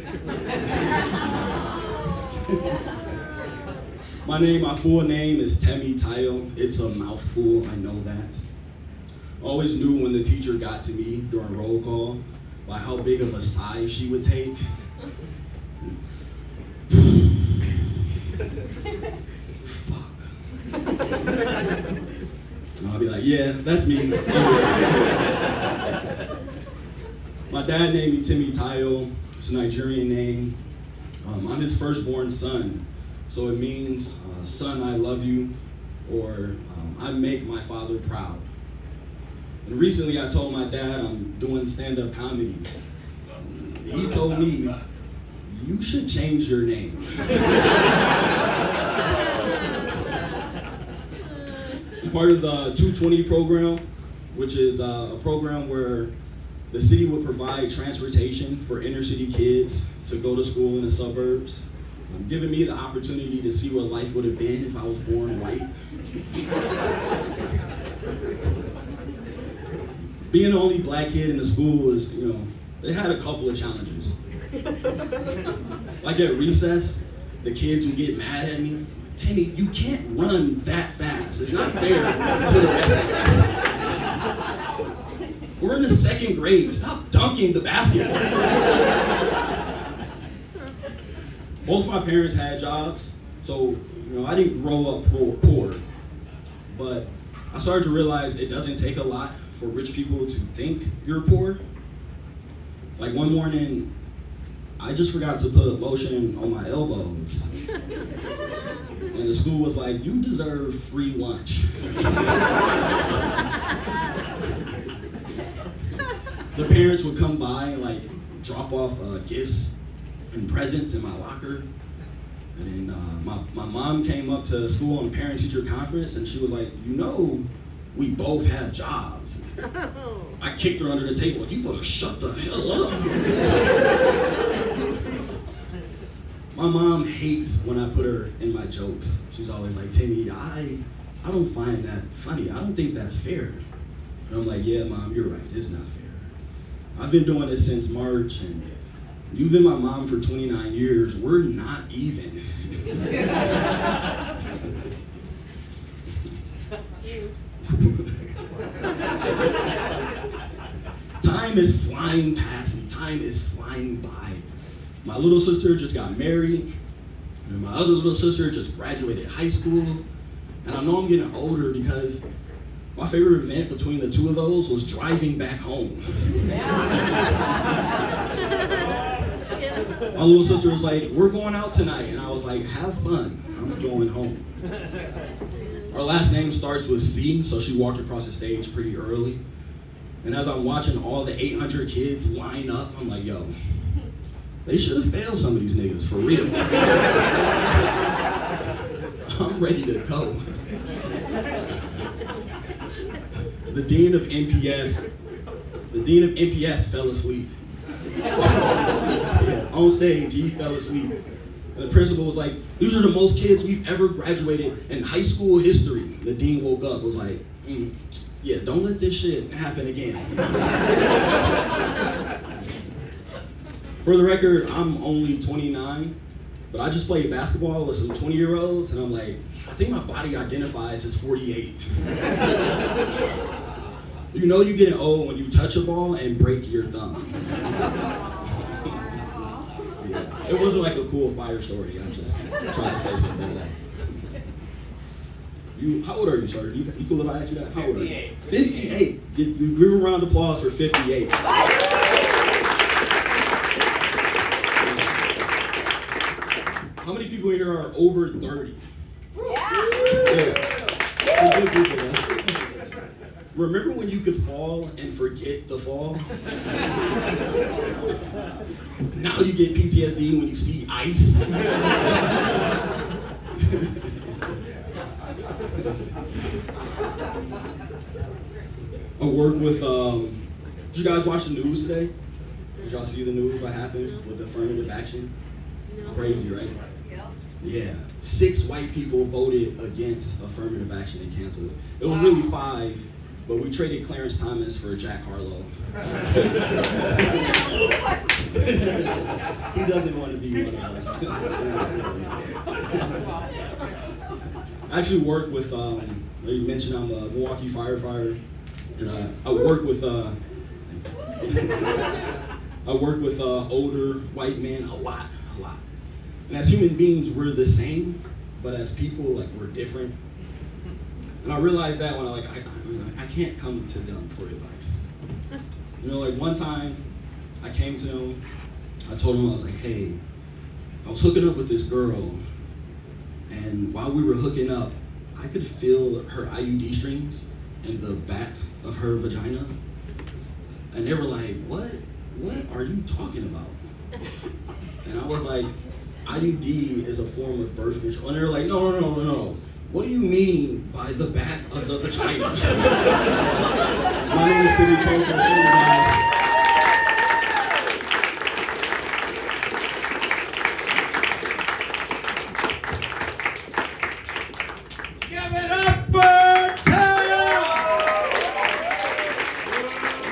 My full name is Temi Tayo. It's a mouthful, I know that. Always knew when the teacher got to me during roll call by how big of a sigh she would take. Fuck. And I'll be like, yeah, that's me. My dad named me Temi Tayo. It's a Nigerian name. I'm his firstborn son. So it means, son, I love you, or I make my father proud. And recently I told my dad I'm doing stand-up comedy. He told me, you should change your name. I'm part of the 220 program, which is a program where the city would provide transportation for inner city kids to go to school in the suburbs, giving me the opportunity to see what life would have been if I was born white. Being the only black kid in the school was, they had a couple of challenges. Like at recess, the kids would get mad at me. Timmy, you can't run that fast. It's not fair to the rest of us. We're in the 2nd grade. Stop dunking the basketball. Both my parents had jobs, so I didn't grow up poor. But I started to realize it doesn't take a lot for rich people to think you're poor. Like one morning, I just forgot to put lotion on my elbows. And the school was like, you deserve free lunch. The parents would come by and drop off gifts and presents in my locker. And then my mom came up to school on parent-teacher conference and she was like, we both have jobs. I kicked her under the table. You better shut the hell up. My mom hates when I put her in my jokes. She's always like, Timmy, I don't find that funny. I don't think that's fair. And I'm like, yeah, Mom, you're right. It's not fair. I've been doing this since March, and you've been my mom for 29 years. We're not even. Time is flying past me. Time is flying by. My little sister just got married, and my other little sister just graduated high school. And I know I'm getting older because my favorite event between the two of those was driving back home. My little sister was like, we're going out tonight. And I was like, have fun. I'm going home. Our last name starts with C, so she walked across the stage pretty early. And as I'm watching all the 800 kids line up, I'm like, yo, they should have failed some of these niggas, for real. I'm ready to go. The dean of NPS fell asleep. Yeah, on stage, he fell asleep. And the principal was like, these are the most kids we've ever graduated in high school history. And the dean woke up, was like, yeah, don't let this shit happen again. For the record, I'm only 29, but I just played basketball with some 20-year-olds, and I'm like, I think my body identifies as 48. You know you're getting old when you touch a ball and break your thumb. Yeah. It wasn't like a cool fire story. I just tried to play something like that. How old are you, sir? You cool if I ask you that? How old are you? 58. Give a round of applause for 58. How many people here are over 30? Yeah. Some good people, yes. Remember when you could fall and forget the fall? Now you get PTSD when you see ice. I work with, did you guys watch the news today? Did y'all see the news, what happened with affirmative action? No. Crazy, right? Yeah. 6 white people voted against affirmative action and canceled it. It was really 5, but we traded Clarence Thomas for Jack Harlow. He doesn't want to be one of us. I actually work with, you mentioned I'm a Milwaukee firefighter, and I work with older white men a lot. And as human beings, we're the same, but as people, like, we're different. And I realized that when I can't come to them for advice. You know, like one time I came to them, I told them, I was like, hey, I was hooking up with this girl, and while we were hooking up, I could feel her IUD strings in the back of her vagina. And they were like, what are you talking about? And I was like, IUD is a form of birth control. And they were like, no. What do you mean by the back of the vagina? My name is Timmy Coker. Guys. Give it up for Tim!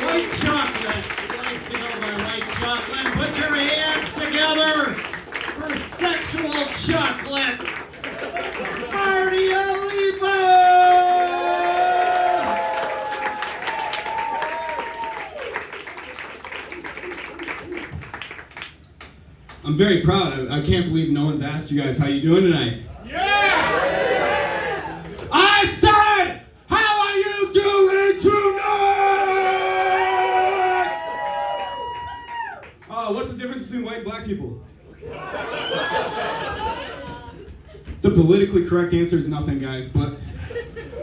White chocolate. You guys see over white chocolate. Put your hands together for sexual chocolate. Marty Oliva! I'm very proud. I can't believe no one's asked you guys how you doing tonight. Yeah! I said, how are you doing tonight? What's the difference between white and black people? The politically correct answer is nothing, guys, but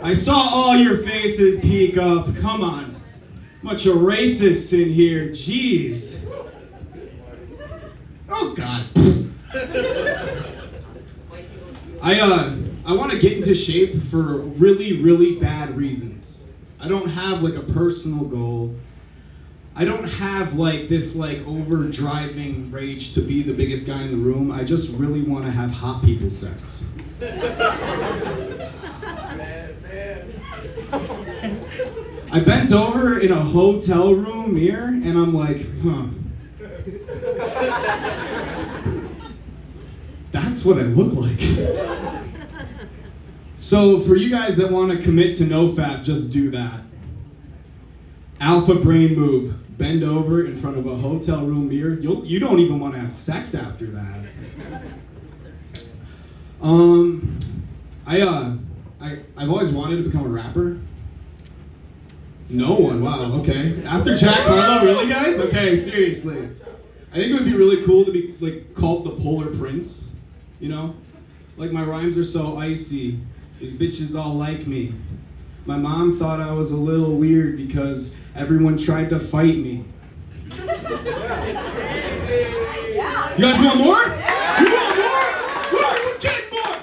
I saw all your faces peek up. Come on. Bunch of racists in here. Jeez. Oh, God. I want to get into shape for really, really bad reasons. I don't have, like, a personal goal. I don't have, like, this, like, overdriving rage to be the biggest guy in the room. I just really want to have hot people sex. I bent over in a hotel room mirror, and I'm like, huh. That's what I look like. So for you guys that want to commit to nofap, just do that. Alpha brain move. Bend over in front of a hotel room mirror. You don't even want to have sex after that. I've always wanted to become a rapper. No one. Wow. Okay. After Jack Harlow, really, guys? Okay, seriously. I think it would be really cool to be like called the Polar Prince. You know, like my rhymes are so icy. These bitches all like me. My mom thought I was a little weird because everyone tried to fight me. You guys want more? You want more? We're getting more!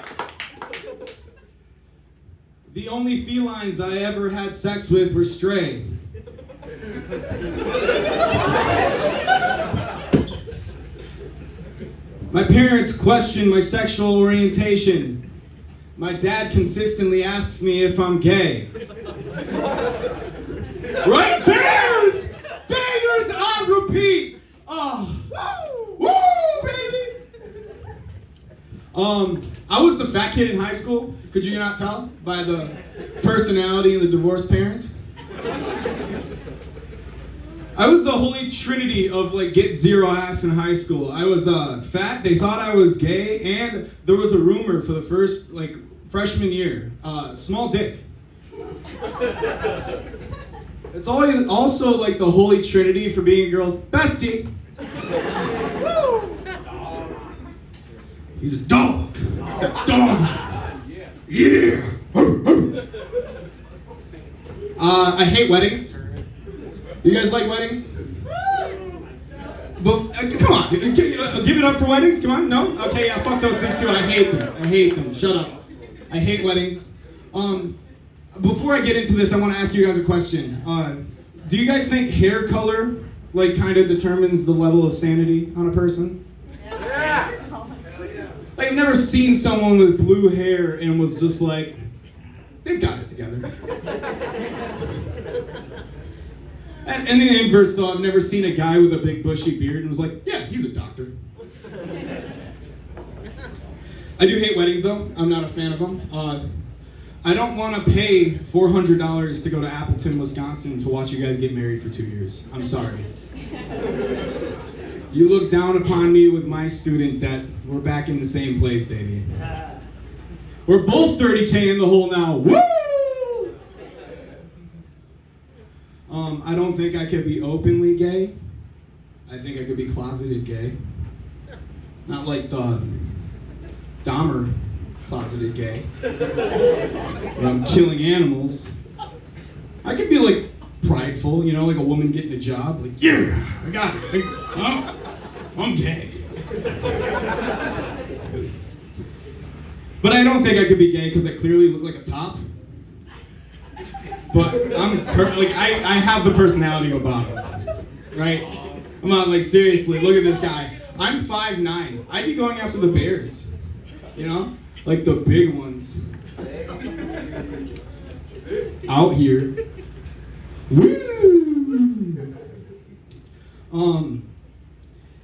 The only felines I ever had sex with were stray. My parents questioned my sexual orientation. My dad consistently asks me if I'm gay. Right? Bangers! Bangers on repeat! Oh. Woo, baby! I was the fat kid in high school. Could you not tell by the personality and the divorced parents? I was the holy trinity of like get zero ass in high school. I was fat, they thought I was gay, and there was a rumor for the first like freshman year, small dick. It's always also like the holy trinity for being a girl's bestie. He's a dog. That dog. Yeah. I hate weddings. You guys like weddings? But come on, give it up for weddings. Come on, no? Okay, yeah, fuck those things too. I hate them. I hate them. Shut up. I hate weddings. Before I get into this, I want to ask you guys a question. Do you guys think hair color like kind of determines the level of sanity on a person? Yeah. Like, I've never seen someone with blue hair and was just like, they've got it together. And the inverse though, I've never seen a guy with a big bushy beard and was like, yeah, he's a doctor. I do hate weddings though. I'm not a fan of them. I don't want to pay $400 to go to Appleton, Wisconsin to watch you guys get married for 2 years. I'm sorry. You look down upon me with my student that we're back in the same place, baby. We're both 30K in the hole now. Woo! I don't think I could be openly gay. I think I could be closeted gay. Not like the Dahmer closeted gay. When I'm killing animals. I could be like prideful, you know, like a woman getting a job. Like, yeah, I got it. I'm gay. But I don't think I could be gay because I clearly look like a top. But I have the personality of a bottom, right? I'm not like, seriously, look at this guy. I'm 5'9". I'd be going after the bears, you know? Like the big ones. Out here. Woo!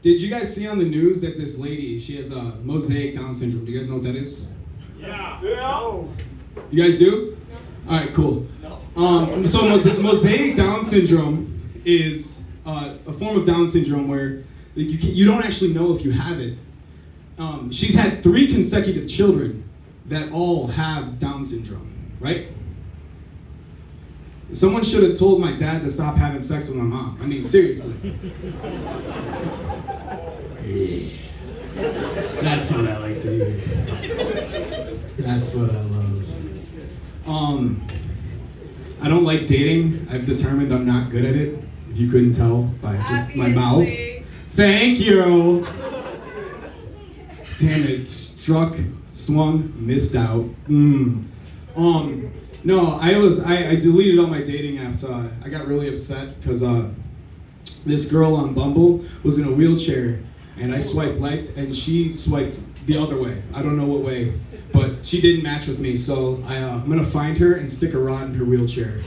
Did you guys see on the news that this lady, she has a mosaic Down syndrome? Do you guys know what that is? Yeah. You guys do? All right, cool. So mosaic Down syndrome is a form of Down syndrome where like, you don't actually know if you have it. She's had 3 consecutive children that all have Down syndrome, right? Someone should have told my dad to stop having sex with my mom. I mean, seriously. Yeah. That's what I like to hear. That's what I love. I don't like dating. I've determined I'm not good at it. If you couldn't tell by just my mouth. Thank you. Damn it. Struck, swung, missed out. No, I deleted all my dating apps. I got really upset because this girl on Bumble was in a wheelchair and I swiped left and she swiped the other way. I don't know what way, but she didn't match with me, so I'm gonna find her and stick a rod in her wheelchair.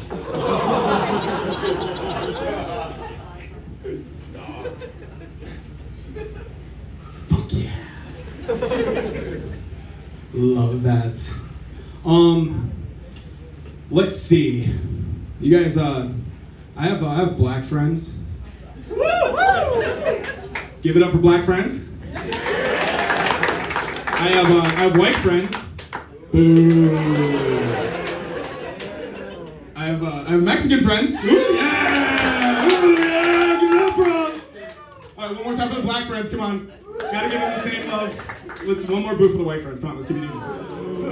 Fuck yeah. Love that. Let's see. You guys, I have black friends. Give it up for black friends. I have white friends. Boo. I have Mexican friends. Ooh, yeah! Ooh, yeah! Give it up for us. All right, one more time for the black friends. Come on, gotta give them the same love. Let's one more boo for the white friends. Come on, let's give it even.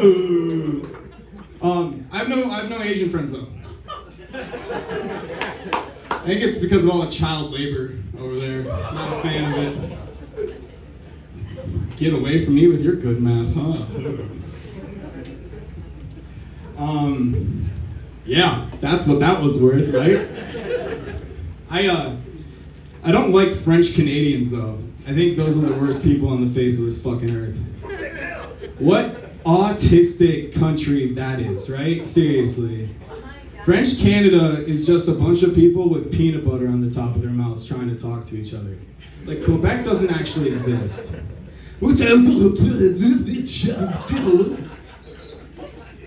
Ooh. I have no Asian friends though. I think it's because of all the child labor over there. I'm not a fan of it. Get away from me with your good math, huh? Yeah, that's what that was worth, right? I don't like French Canadians though. I think those are the worst people on the face of this fucking earth. What autistic country that is, right? Seriously. French Canada is just a bunch of people with peanut butter on the top of their mouths trying to talk to each other. Like, Quebec doesn't actually exist.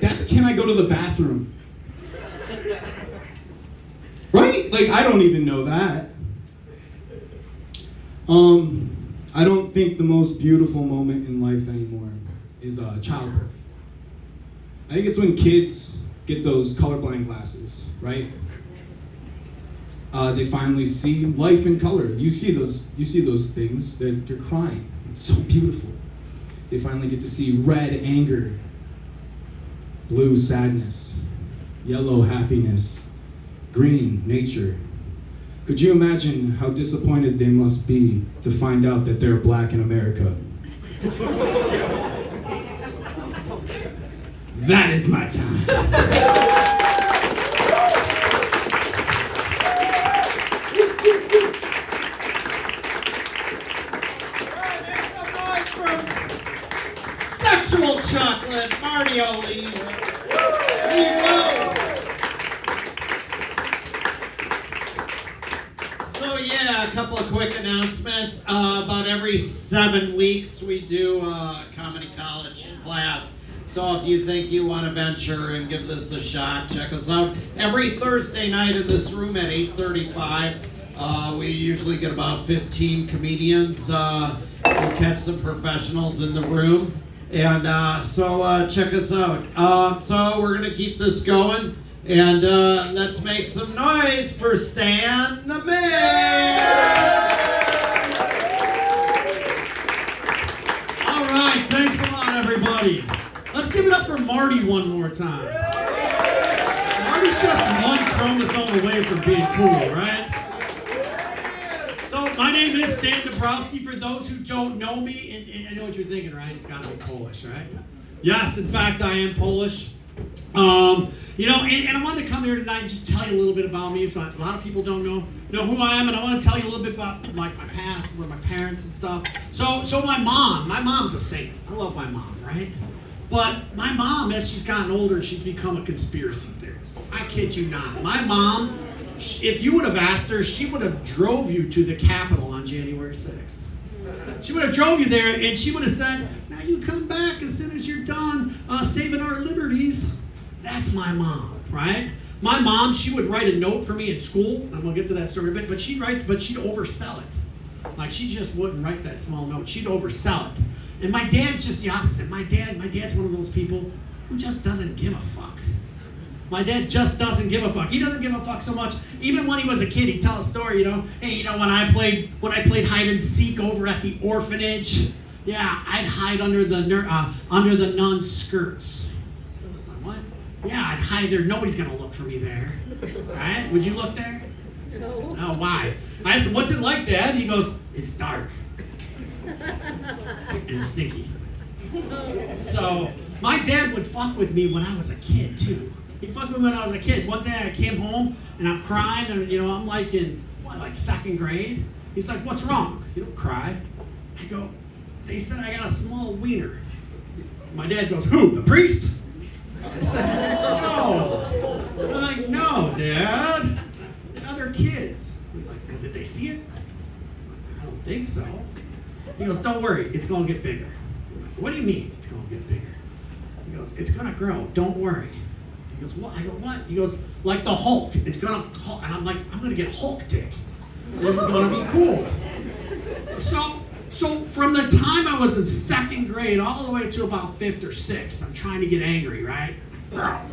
That's can I go to the bathroom? Right? Like, I don't even know that. I don't think the most beautiful moment in life anymore is childbirth. I think it's when kids get those colorblind glasses, right? They finally see life in color. You see those things. They're crying. It's so beautiful. They finally get to see red anger, blue sadness, yellow happiness, green nature. Could you imagine how disappointed they must be to find out that they're black in America? That is my time. Sexual chocolate, Marty O'Lee. There you go. So yeah, a couple of quick announcements. About every 7 weeks we do a comedy college class. So if you think you want to venture and give this a shot, check us out every Thursday night in this room at 8:35. We usually get about 15 comedians. We'll catch some professionals in the room. And so check us out. So we're going to keep this going. And let's make some noise for Stan the Man! All right, thanks a lot, everybody. Let's give it up for Marty one more time. Marty's just one chromosome away from being cool, right? So my name is Stan Dabrowski. For those who don't know me, and I know what you're thinking, right? It's got to be Polish, right? Yes, in fact, I am Polish. You know, and I wanted to come here tonight and just tell you a little bit about me. So a lot of people don't know who I am, and I want to tell you a little bit about like my past, where my parents and stuff. So my mom's a saint. I love my mom, right? But my mom, as she's gotten older, she's become a conspiracy theorist. I kid you not. My mom, if you would have asked her, she would have drove you to the Capitol on January 6th. She would have drove you there, and she would have said, now you come back as soon as you're done saving our liberties. That's my mom, right? My mom, she would write a note for me in school. I'm going to get to that story in a bit, but she'd oversell it. Like, she just wouldn't write that small note. She'd oversell it. And my dad's just the opposite. My dad's one of those people who just doesn't give a fuck. My dad just doesn't give a fuck. He doesn't give a fuck so much. Even when he was a kid, he'd tell a story, you know. Hey, you know, when I played hide and seek over at the orphanage, yeah, I'd hide under the nuns' skirts. What? Yeah, I'd hide there. Nobody's gonna look for me there, right? Would you look there? No. No, why? I asked him, what's it like, Dad? He goes, it's dark. And stinky. So my dad would fuck with me when I was a kid too. He'd fuck with me when I was a kid. One day I came home and I'm crying, and you know I'm like in second grade. He's like, "What's wrong? You don't cry." I go, they said I got a small wiener. My dad goes, who, the priest? I said, no. I'm like, no, Dad. The other kids. He's like, well, did they see it? I don't think so. He goes, don't worry, it's going to get bigger. I'm like, what do you mean it's going to get bigger? He goes, it's going to grow, don't worry. He goes, what? I go, what? He goes, like the Hulk. It's going to Hulk. And I'm like, I'm going to get Hulk dick. This is going to be cool. So from the time I was in second grade all the way to about fifth or sixth, I'm trying to get angry, right? Rauth.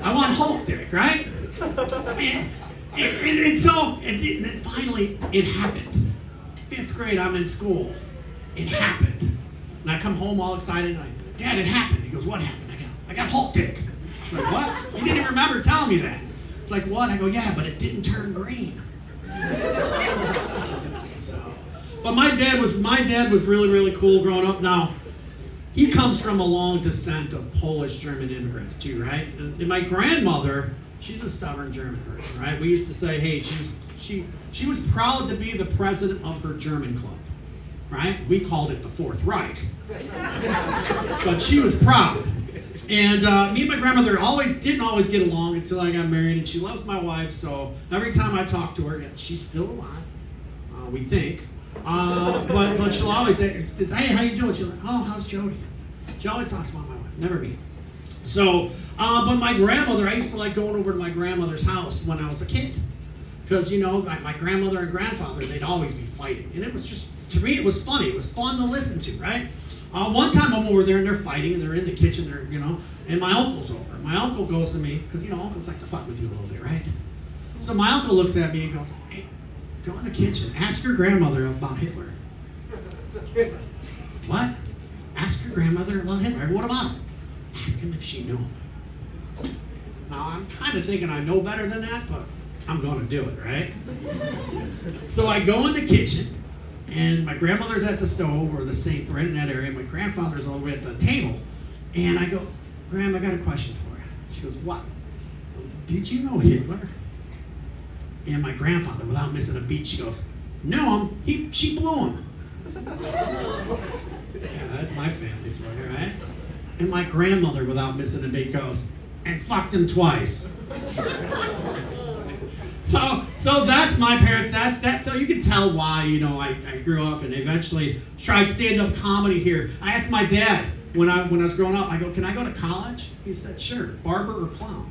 I want Hulk dick, right? And so finally it happened. Fifth grade, I'm in school. It happened. And I come home all excited and like, Dad, it happened. He goes, what happened? I got Hulk dick. It's like, what? You didn't even remember telling me that. It's like, what? I go, yeah, but it didn't turn green. But my dad was really, really cool growing up. Now, he comes from a long descent of Polish German immigrants too, right? And my grandmother, she's a stubborn German person, right? We used to say, hey, she was proud to be the president of her German club, right? We called it the Fourth Reich. But she was proud. And me and my grandmother didn't always get along until I got married, and she loves my wife, so every time I talk to her, she's still alive, we think. But she'll always say, hey, how you doing? She's like, oh, how's Jody? She always talks about my wife, never me. So, but my grandmother, I used to like going over to my grandmother's house when I was a kid. Because, you know, my grandmother and grandfather, they'd always be fighting. And it was just, to me, it was funny. It was fun to listen to, right? One time I'm over there and they're fighting and they're in the kitchen, and my uncle's over. My uncle goes to me, because, uncles like to fuck with you a little bit, right? So my uncle looks at me and goes, hey, go in the kitchen, ask your grandmother about Hitler. What? Ask your grandmother about Hitler. What about him? Ask him if she knew him. Now, I'm kind of thinking I know better than that, but I'm going to do it, right? So I go in the kitchen, and my grandmother's at the stove or the sink, right in that area. My grandfather's all the way at the table. And I go, Grandma, I got a question for you. She goes, what? Did you know Hitler? And my grandfather, without missing a beat, she goes, knew him. She blew him. Yeah, that's my family for you, right? And my grandmother, without missing a beat, goes, and fucked him twice. So that's my parents. That's that. So you can tell why, I grew up and eventually tried stand-up comedy here. I asked my dad when I was growing up, I go, can I go to college? He said, sure, barber or clown.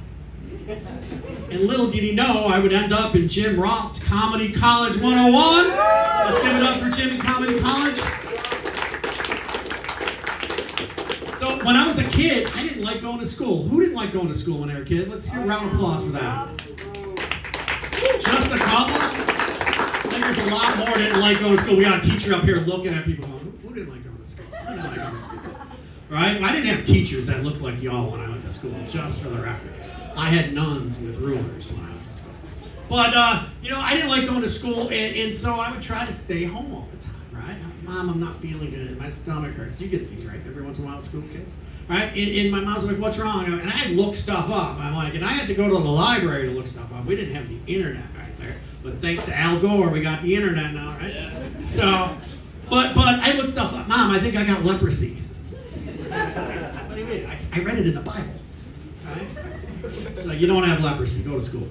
And little did he know I would end up in Jim Rauth's Comedy College 101. Let's give it up for Jim and Comedy College. So when I was a kid, I didn't like going to school. Who didn't like going to school when they were a kid? Let's hear a round of applause for that. Just a couple? I think there's a lot more that didn't like going to school. We got a teacher up here looking at people going, who didn't like going to school? Who didn't like going to school? Right? I didn't have teachers that looked like y'all when I went to school, just for the record. I had nuns with rulers when I went to school. But, I didn't like going to school, and so I would try to stay home all the time, right? Mom, I'm not feeling good. My stomach hurts. You get these, right? Every once in a while at school, kids. Right? And my mom's like, what's wrong? And I had to look stuff up. And I had to go to the library to look stuff up. We didn't have the internet right there. But thanks to Al Gore, we got the internet now, right? Yeah. So, but I looked stuff up. Mom, I think I got leprosy. What do you mean? I read it in the Bible. Right? It's like, you don't have leprosy, go to school.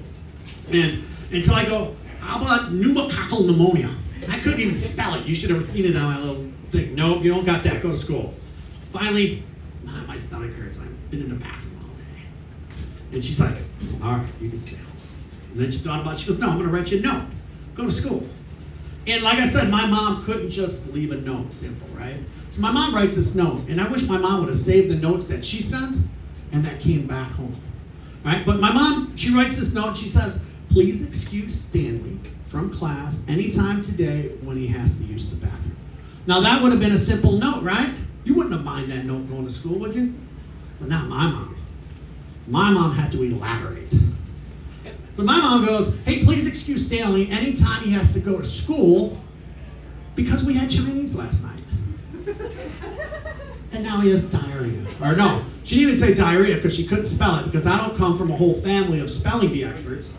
And so I go, how about pneumococcal pneumonia? I couldn't even spell it. You should have seen it on my little thing. Nope, you don't got that, go to school. Finally, Mom, my stomach hurts. I've been in the bathroom all day. And she's like, all right, you can stay home. And then she thought about it. She goes, no, I'm going to write you a note. Go to school. And like I said, my mom couldn't just leave a note simple, right? So my mom writes this note, and I wish my mom would have saved the notes that she sent and that came back home. Right? But my mom, she writes this note, she says, please excuse Stanley from class anytime today when he has to use the bathroom. Now that would have been a simple note, right? You wouldn't have minded that note going to school, would you? But not my mom. My mom had to elaborate. So my mom goes, hey, please excuse Stanley anytime he has to go to school because we had Chinese last night. And now he has diarrhea. Or no, she didn't even say diarrhea because she couldn't spell it because I don't come from a whole family of spelling bee experts.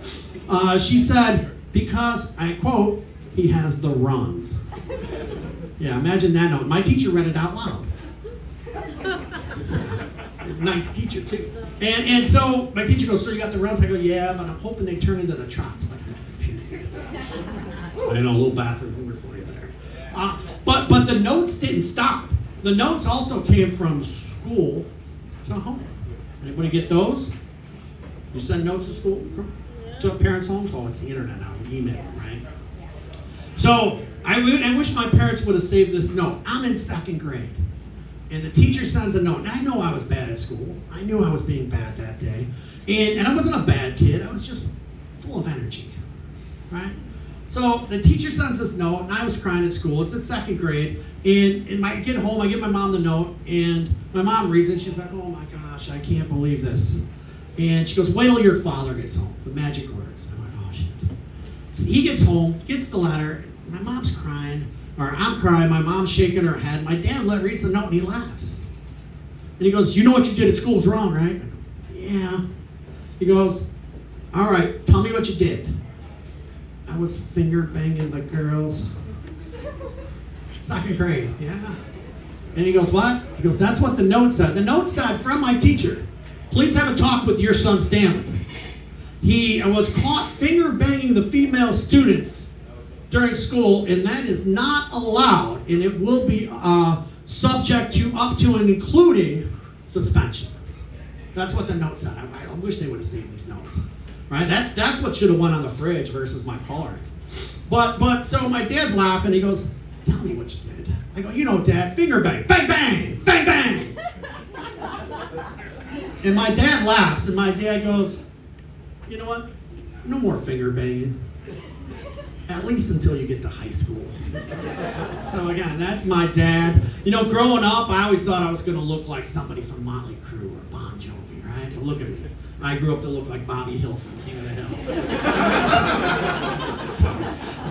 She said, because, I quote, He has the runs. Yeah, imagine that note. My teacher read it out loud. Nice teacher, too. And so my teacher goes, "So you got the runs?" I go, "Yeah, but I'm hoping they turn into the trots by 7 p.m. I know, a little bathroom humor for you there. But the notes didn't stop. The notes also came from school to home. Anybody get those? You send notes to school to parents' homes? Oh, it's the internet now. Email, right? So I wish my parents would have saved this note. I'm in 2nd grade. And the teacher sends a note. And I know I was bad at school. I knew I was being bad that day. And I wasn't a bad kid. I was just full of energy, right? So the teacher sends this note, and I was crying at school. It's in 2nd grade. And I get home, I give my mom the note, and my mom reads it, and she's like, "Oh my gosh, I can't believe this." And she goes, "Wait till your father gets home." The magic words. I'm like, "Oh shit." So he gets home, gets the letter, my mom's crying, or I'm crying, my mom's shaking her head. My dad reads the note and he laughs. And he goes, "You know what you did at school's wrong, right?" I go, "Yeah." He goes, "All right, tell me what you did." "I was finger banging the girls." 2nd grade, yeah. And he goes, "What?" He goes, "That's what the note said." The note said, from my teacher, "Please have a talk with your son Stanley. He was caught finger banging the female students during school, and that is not allowed, and it will be subject to up to and including suspension." That's what the note said. I wish they would have saved these notes. Right? That's what should have went on the fridge versus my card. But so my dad's laughing. He goes, "Tell me what you did." I go, "You know, Dad, finger bang, bang, bang, bang, bang." And my dad laughs, and my dad goes, "You know what? No more finger banging. At least until you get to high school." So again, that's my dad. You know, growing up, I always thought I was going to look like somebody from Motley Crue or Bon Jovi, right? But look at me. I grew up to look like Bobby Hill from King of the Hill. So,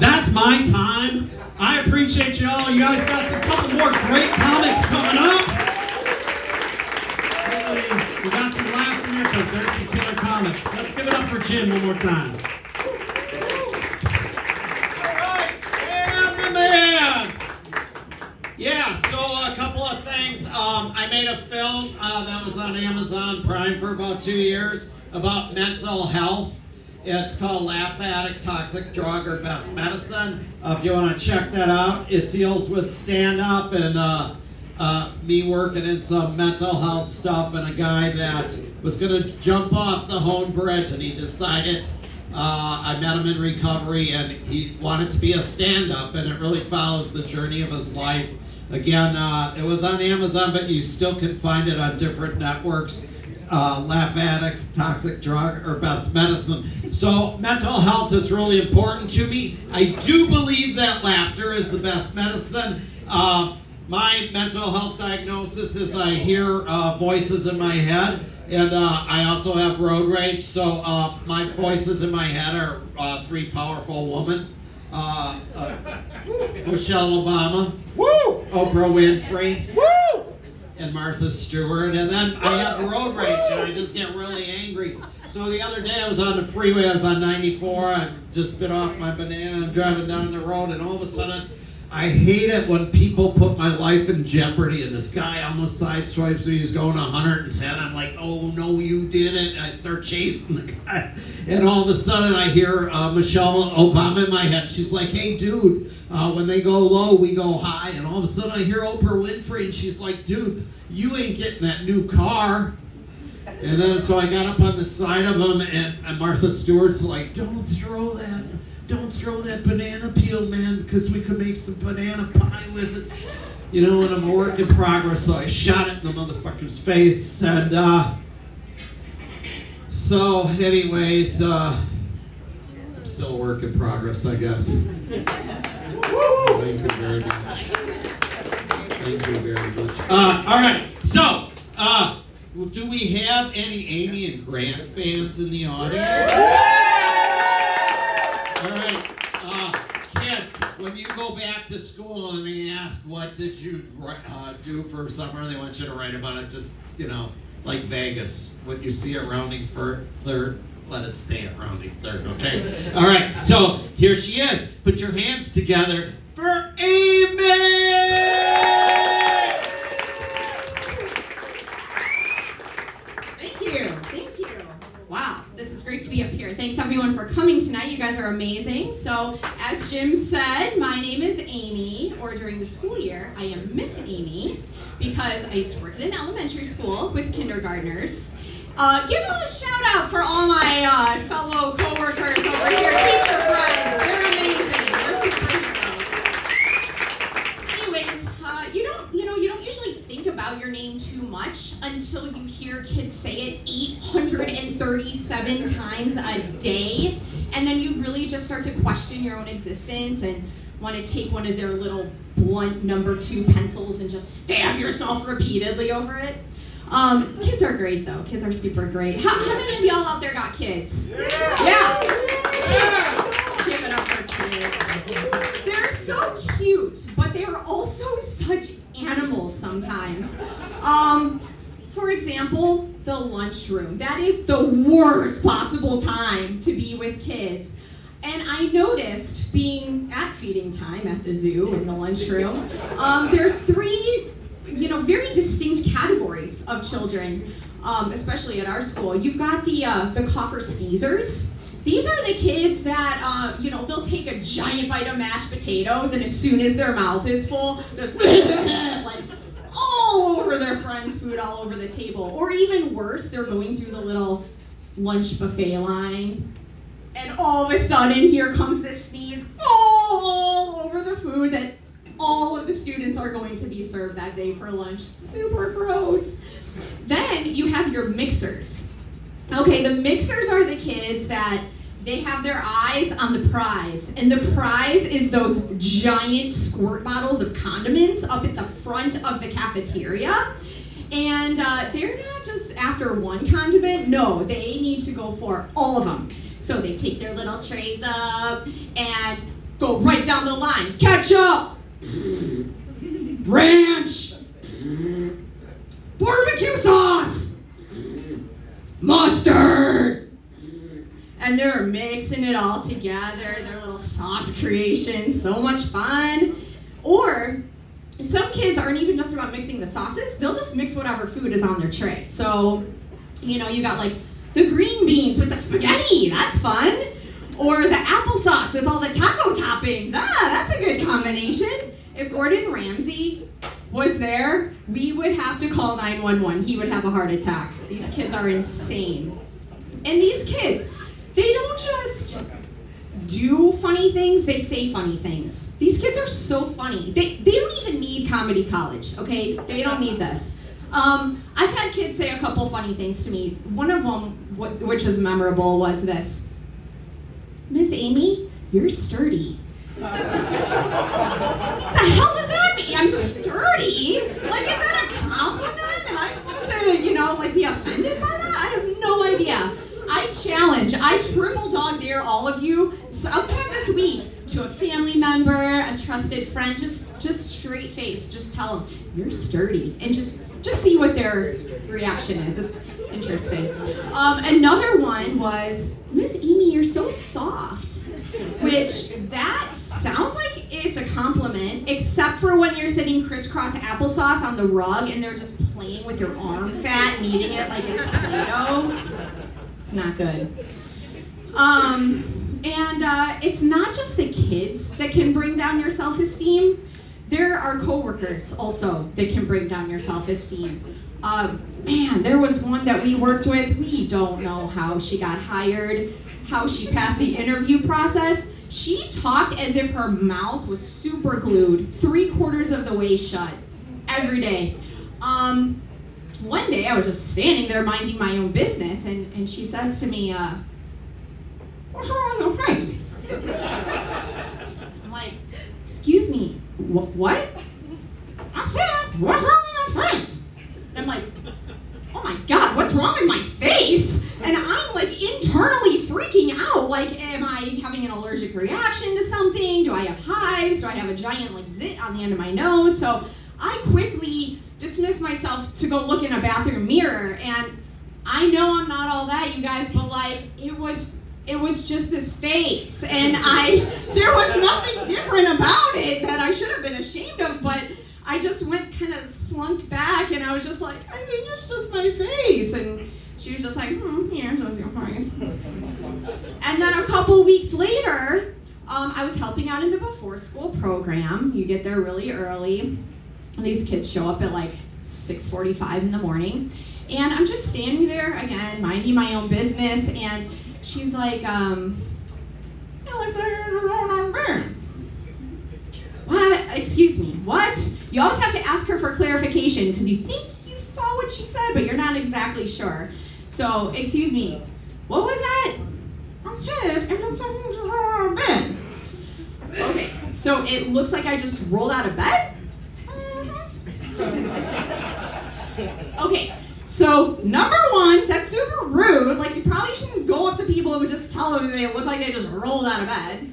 that's my time. I appreciate y'all. You guys got a couple more great comics coming up. We got some laughs in there because there's some killer comics. Let's give it up for Jim one more time. Man. Yeah, so a couple of things. I made a film that was on Amazon Prime for about 2 years about mental health. It's called Laugh Addict, Toxic Drug, or Best Medicine. If you want to check that out, it deals with stand-up and me working in some mental health stuff, and a guy that was going to jump off the Hone Bridge, and he decided, I met him in recovery, and he wanted to be a stand-up, and it really follows the journey of his life. Again, it was on Amazon, but you still can find it on different networks. Laugh Addict, Toxic Drug, or Best Medicine. So mental health is really important to me. I do believe that laughter is the best medicine. My mental health diagnosis is I hear voices in my head, and I also have road rage. So my voices in my head are 3 powerful women. Michelle Obama, woo! Oprah Winfrey, woo! And Martha Stewart. And then I have road rage, and I just get really angry. So the other day I was on the freeway, I was on 94, I just bit off my banana, I'm driving down the road, and all of a sudden, I hate it when people put my life in jeopardy, and this guy almost sideswipes me, he's going 110, I'm like, "Oh no, you didn't," and I start chasing the guy, and all of a sudden I hear Michelle Obama in my head, she's like, "Hey dude, when they go low, we go high," and all of a sudden I hear Oprah Winfrey, and she's like, "Dude, you ain't getting that new car." And then so I got up on the side of him, and Martha Stewart's like, Don't throw that banana peel, man, because we could make some banana pie with it. You know, and I'm a work in progress, so I shot it in the motherfucker's face. And so anyways, I'm still a work in progress, I guess. Thank you very much. Thank you very much. All right, so do we have any Amy and Grant fans in the audience? All right, kids, when you go back to school and they ask, what did you do for summer, they want you to write about it, just, you know, like Vegas, what you see around for their let it stay at rounding third, okay? All right, so here she is. Put your hands together for Amy! Thank you. Wow, this is great to be up here. Thanks everyone for coming tonight. You guys are amazing. So, as Jim said, my name is Amy, or during the school year, I am Miss Amy, because I used to work at an elementary school with kindergartners. Give a shout out for all my fellow coworkers over here, teacher friends. They're amazing. They're superheroes. Anyways, you don't usually think about your name too much until you hear kids say it 837 times a day, and then you really just start to question your own existence and want to take one of their little blunt number 2 pencils and just stab yourself repeatedly over it. Kids are great though. Kids are super great. How many of y'all out there got kids? Yeah. Give it up for kids. They're so cute, but they are also such animals sometimes. For example, the lunchroom. That is the worst possible time to be with kids. And I noticed, being at feeding time at the zoo in the lunchroom, there's 3 very distinct categories of children, especially at our school. You've got the coffer sneezers. These are the kids that, they'll take a giant bite of mashed potatoes, and as soon as their mouth is full, just like all over their friend's food, all over the table. Or even worse, they're going through the little lunch buffet line, and all of a sudden, here comes this sneeze all over the food that all of the students are going to be served that day for lunch. Super gross. Then you have your mixers. Okay, the mixers are the kids that they have their eyes on the prize. And the prize is those giant squirt bottles of condiments up at the front of the cafeteria. And they're not just after one condiment. No, they need to go for all of them. So they take their little trays up and go right down the line. Ketchup! Ranch, barbecue sauce, mustard, and they're mixing it all together, their little sauce creation, so much fun. Or some kids aren't even just about mixing the sauces, they'll just mix whatever food is on their tray. So, you got like the green beans with the spaghetti, that's fun. Or the applesauce with all the taco toppings. That's a good combination. If Gordon Ramsay was there, we would have to call 911. He would have a heart attack. These kids are insane. And these kids, they don't just do funny things, they say funny things. These kids are so funny. They don't even need comedy college, okay? They don't need this. I've had kids say a couple funny things to me. One of them, which was memorable, was this. Miss Amy, you're sturdy. What the hell does that mean? I'm sturdy? Like, is that a compliment? Am I supposed to, be offended by that? I have no idea. I triple dog dare all of you sometime this week to a family member, a trusted friend, just straight face, just tell them, you're sturdy, and just see what their reaction is. It's interesting. Another one was, Miss Amy, you're so soft, which that sounds like it's a compliment, except for when you're sitting crisscross applesauce on the rug and they're just playing with your arm fat and eating it like it's Play-Doh. It's not good. It's not just the kids that can bring down your self-esteem. There are coworkers also that can bring down your self-esteem. There was one that we worked with. We don't know how she got hired, how she passed the interview process. She talked as if her mouth was super glued 3/4 of the way shut every day. One day I was just standing there minding my own business, and she says to me, what's wrong with your face? I'm like, excuse me, what? I said, what's wrong with your face? And I'm like, oh my God, what's wrong with my face? And I'm like internally freaking out. Like, am I having an allergic reaction to something? Do I have hives? Do I have a giant like zit on the end of my nose? So I quickly dismissed myself to go look in a bathroom mirror, and I know I'm not all that, you guys, but like, it was just this face, and there was nothing different about it that I should have been ashamed of, but I just went kind of slunk back, and I was just like, I think it's just my face, and she was just like, here's your face. And then a couple weeks later, I was helping out in the before school program. You get there really early. These kids show up at like 6:45 in the morning, and I'm just standing there again, minding my own business, and she's like, it looks like you're going on bed. What? Excuse me, what? You always have to ask her for clarification because you think you saw what she said, but you're not exactly sure. So, excuse me, what was that? I said, it looks like you're going on bed. Okay, so it looks like I just rolled out of bed? Okay, so number one, that's super rude. Like, you probably shouldn't go up to people and just tell them they look like they just rolled out of bed.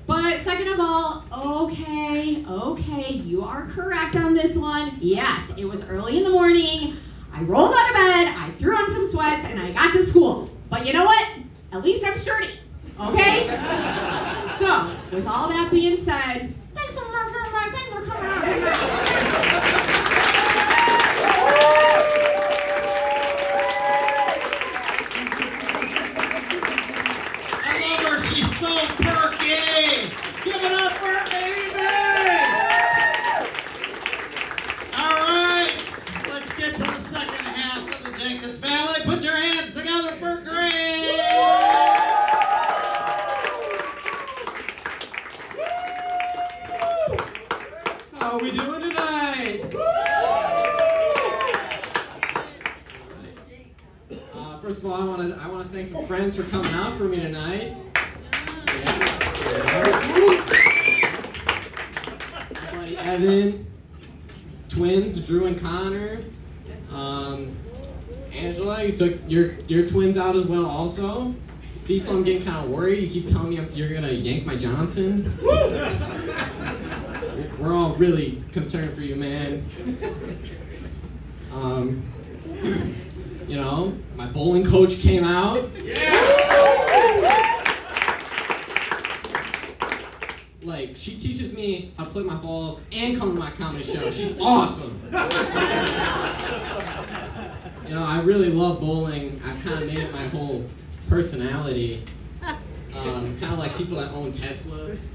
But second of all, okay, you are correct on this one. Yes, it was early in the morning. I rolled out of bed, I threw on some sweats, and I got to school. But you know what? At least I'm sturdy, okay? So, with all that being said, thanks so much for coming out tonight. She's so perky! Give it up for Amy! Alright, let's get to the second half of the Jenkins family. Put your hands together for Grace! How are we doing tonight? First of all, I want to thank some friends for coming out for me tonight. My buddy Evan, twins Drew and Connor. Angela, you took your twins out as well also. Cecil, I'm getting kind of worried. You keep telling me you're gonna yank my Johnson. We're all really concerned for you, man. You know, my bowling coach came out. Like, she teaches me how to play my balls and come to my comedy show. She's awesome. You know, I really love bowling. I've kind of made it my whole personality. Kind of like people that own Teslas.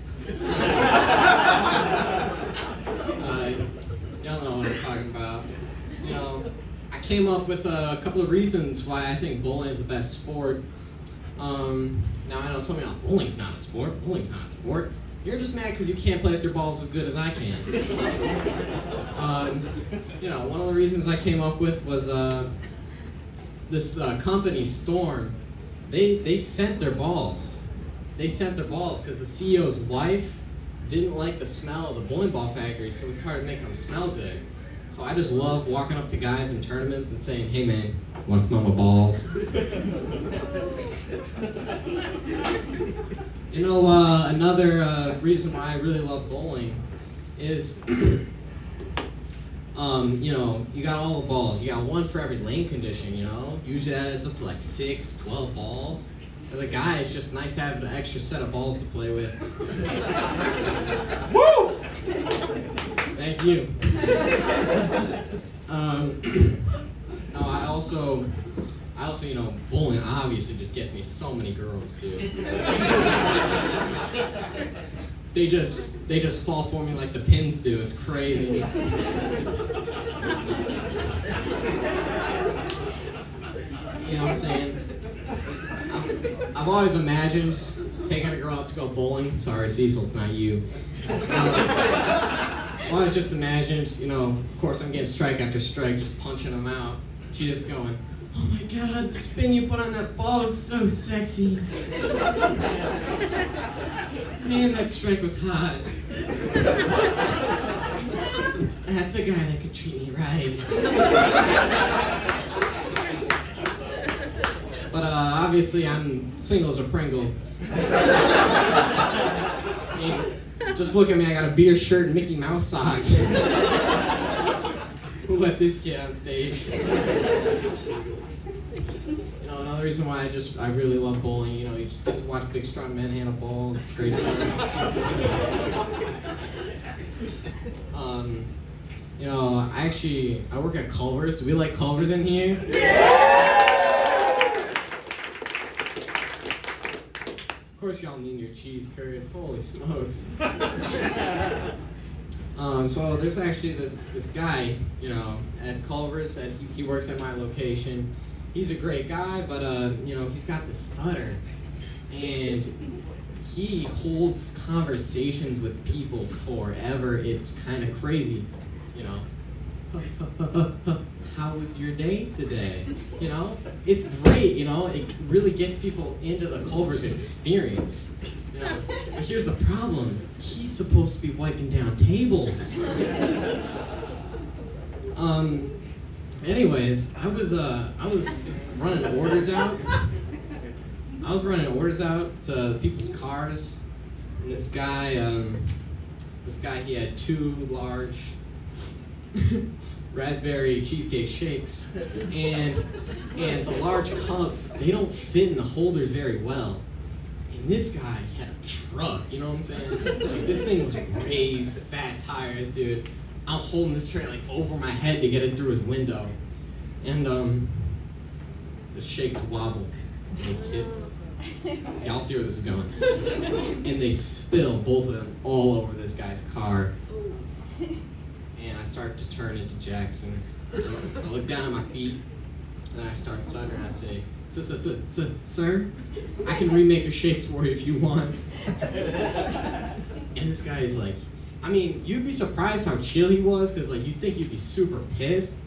Y'all know what I'm talking about. You know, I came up with a couple of reasons why I think bowling is the best sport. Now I know some of y'all, bowling's not a sport. Bowling's not a sport. You're just mad because you can't play with your balls as good as I can. You know, one of the reasons I came up with was this company, Storm. They sent their balls. They sent their balls because the CEO's wife didn't like the smell of the bowling ball factory, so we started making them smell good. So I just love walking up to guys in tournaments and saying, "Hey man, want to smell my balls?" You know, another reason why I really love bowling is, you know, you got all the balls. You got one for every lane condition, you know? Usually that adds up to like 6, 12 balls. As a guy, it's just nice to have an extra set of balls to play with. Woo! Thank you. No, I also, you know, bowling obviously just gets me so many girls, dude. They just fall for me like the pins do. It's crazy. You know what I'm saying? I've always imagined taking a girl out to go bowling. Sorry, Cecil, it's not you. I've always just imagined, you know, of course I'm getting strike after strike, just punching them out. She's just going, "Oh my God, the spin you put on that ball is so sexy." Man, that strike was hot. That's a guy that could treat me right. But obviously I'm single as a Pringle. I mean, just look at me, I got a beer shirt and Mickey Mouse socks. Who let this kid on stage? You know, another reason why I really love bowling. You know, you just get to watch big strong men handle balls. It's great fun. You know, I work at Culver's. Do we like Culver's in here? Of course, y'all need your cheese curds. Holy smokes! So there's actually this guy, you know, at Culver's that he works at my location. He's a great guy, but you know, he's got this stutter, and he holds conversations with people forever. It's kind of crazy, you know. How was your day today? You know, it's great. You know, it really gets people into the Culver's experience. You know, but here's the problem. He's supposed to be wiping down tables. Anyways, I was running orders out. I was running orders out to people's cars, and this guy, he had 2 large raspberry cheesecake shakes, and the large cups, they don't fit in the holders very well. And this guy had a truck, you know what I'm saying? Like, this thing was raised, fat tires, dude. I'm holding this tray like over my head to get it through his window. And the shakes wobble, and they tip. Y'all see where this is going. And they spill, both of them, all over this guy's car. And I start to turn into Jackson. I look down at my feet, and I start stuttering. I say, sir, I can remake your shakes for you if you want. And this guy is like, I mean, you'd be surprised how chill he was, because like, you'd think he'd be super pissed.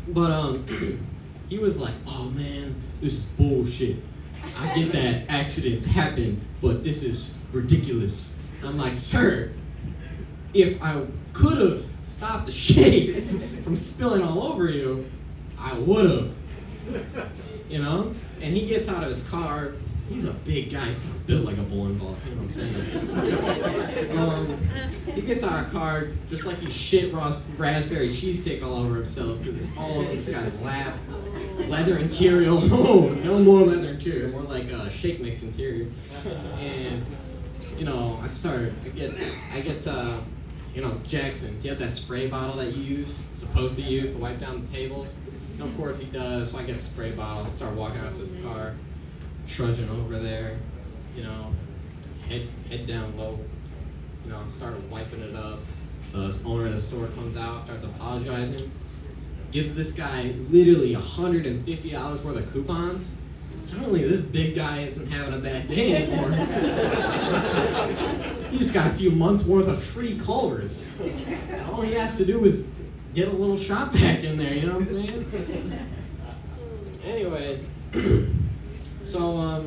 But he was like, oh man, this is bullshit. I get that accidents happen, but this is ridiculous. And I'm like, sir, if I could have stopped the shakes from spilling all over you, I would have. You know? And he gets out of his car. He's a big guy. He's kind of built like a bowling ball. You know what I'm saying? He gets out of the car just like he shit raspberry cheesecake all over himself because it's all over this guy's lap. Leather interior. Oh, no more leather interior. More like a shake mix interior. And you know, I get you know, Jackson, do you have that spray bottle that you supposed to use to wipe down the tables? And of course he does, so I get the spray bottle, start walking out to his car, trudging over there, you know, head down low, you know, I'm starting wiping it up. The owner of the store comes out, starts apologizing, gives this guy literally $150 worth of coupons. Suddenly, this big guy isn't having a bad day anymore. He just got a few months worth of free Culver's. All he has to do is get a little shop back in there, you know what I'm saying? Anyway, so,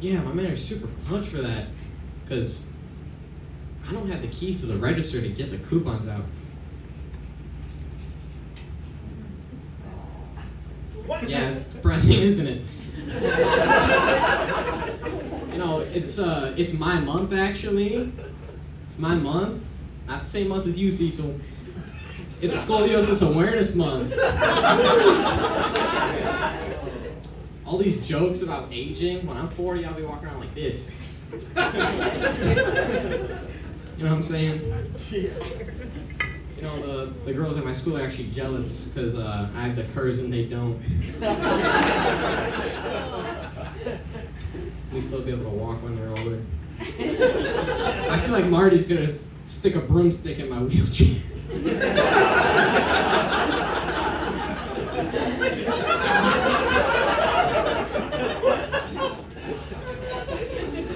yeah, my man are super clutch for that, because I don't have the keys to the register to get the coupons out. What? Yeah, it's depressing, isn't it? You know, it's my month actually. It's my month. Not the same month as you, Cecil. It's Scoliosis Awareness Month. All these jokes about aging. When I'm 40, I'll be walking around like this. You know what I'm saying? You know, the girls at my school are actually jealous because I have the curves and they don't. At least they'll be able to walk when they're older. I feel like Marty's gonna stick a broomstick in my wheelchair.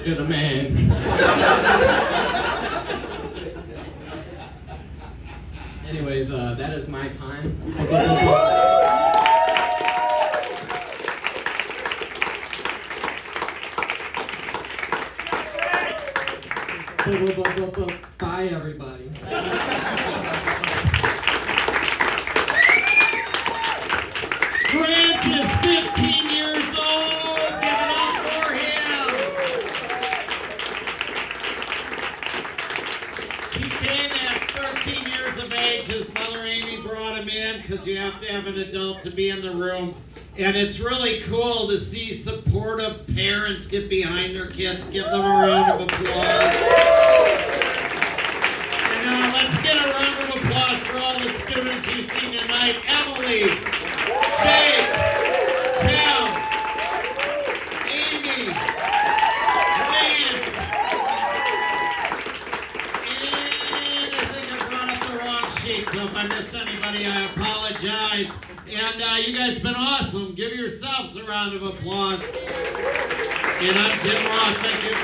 You're the man. Anyways, that is my time. Bye, everybody. Grant is 15 years old. Give it up for him. He came at 13 years of age. His mother Amy brought him in because you have to have an adult to be in the room. And it's really cool to see supportive parents get behind their kids. Give them a round of applause. And let's get a round of applause for all the students you see tonight. Emily, Jake, Tim, Amy, Lance, and I think I brought up the wrong sheet, so if I missed anybody, I apologize. And you guys have been awesome. Give yourselves a round of applause. And I'm Jim Rauth. Thank you.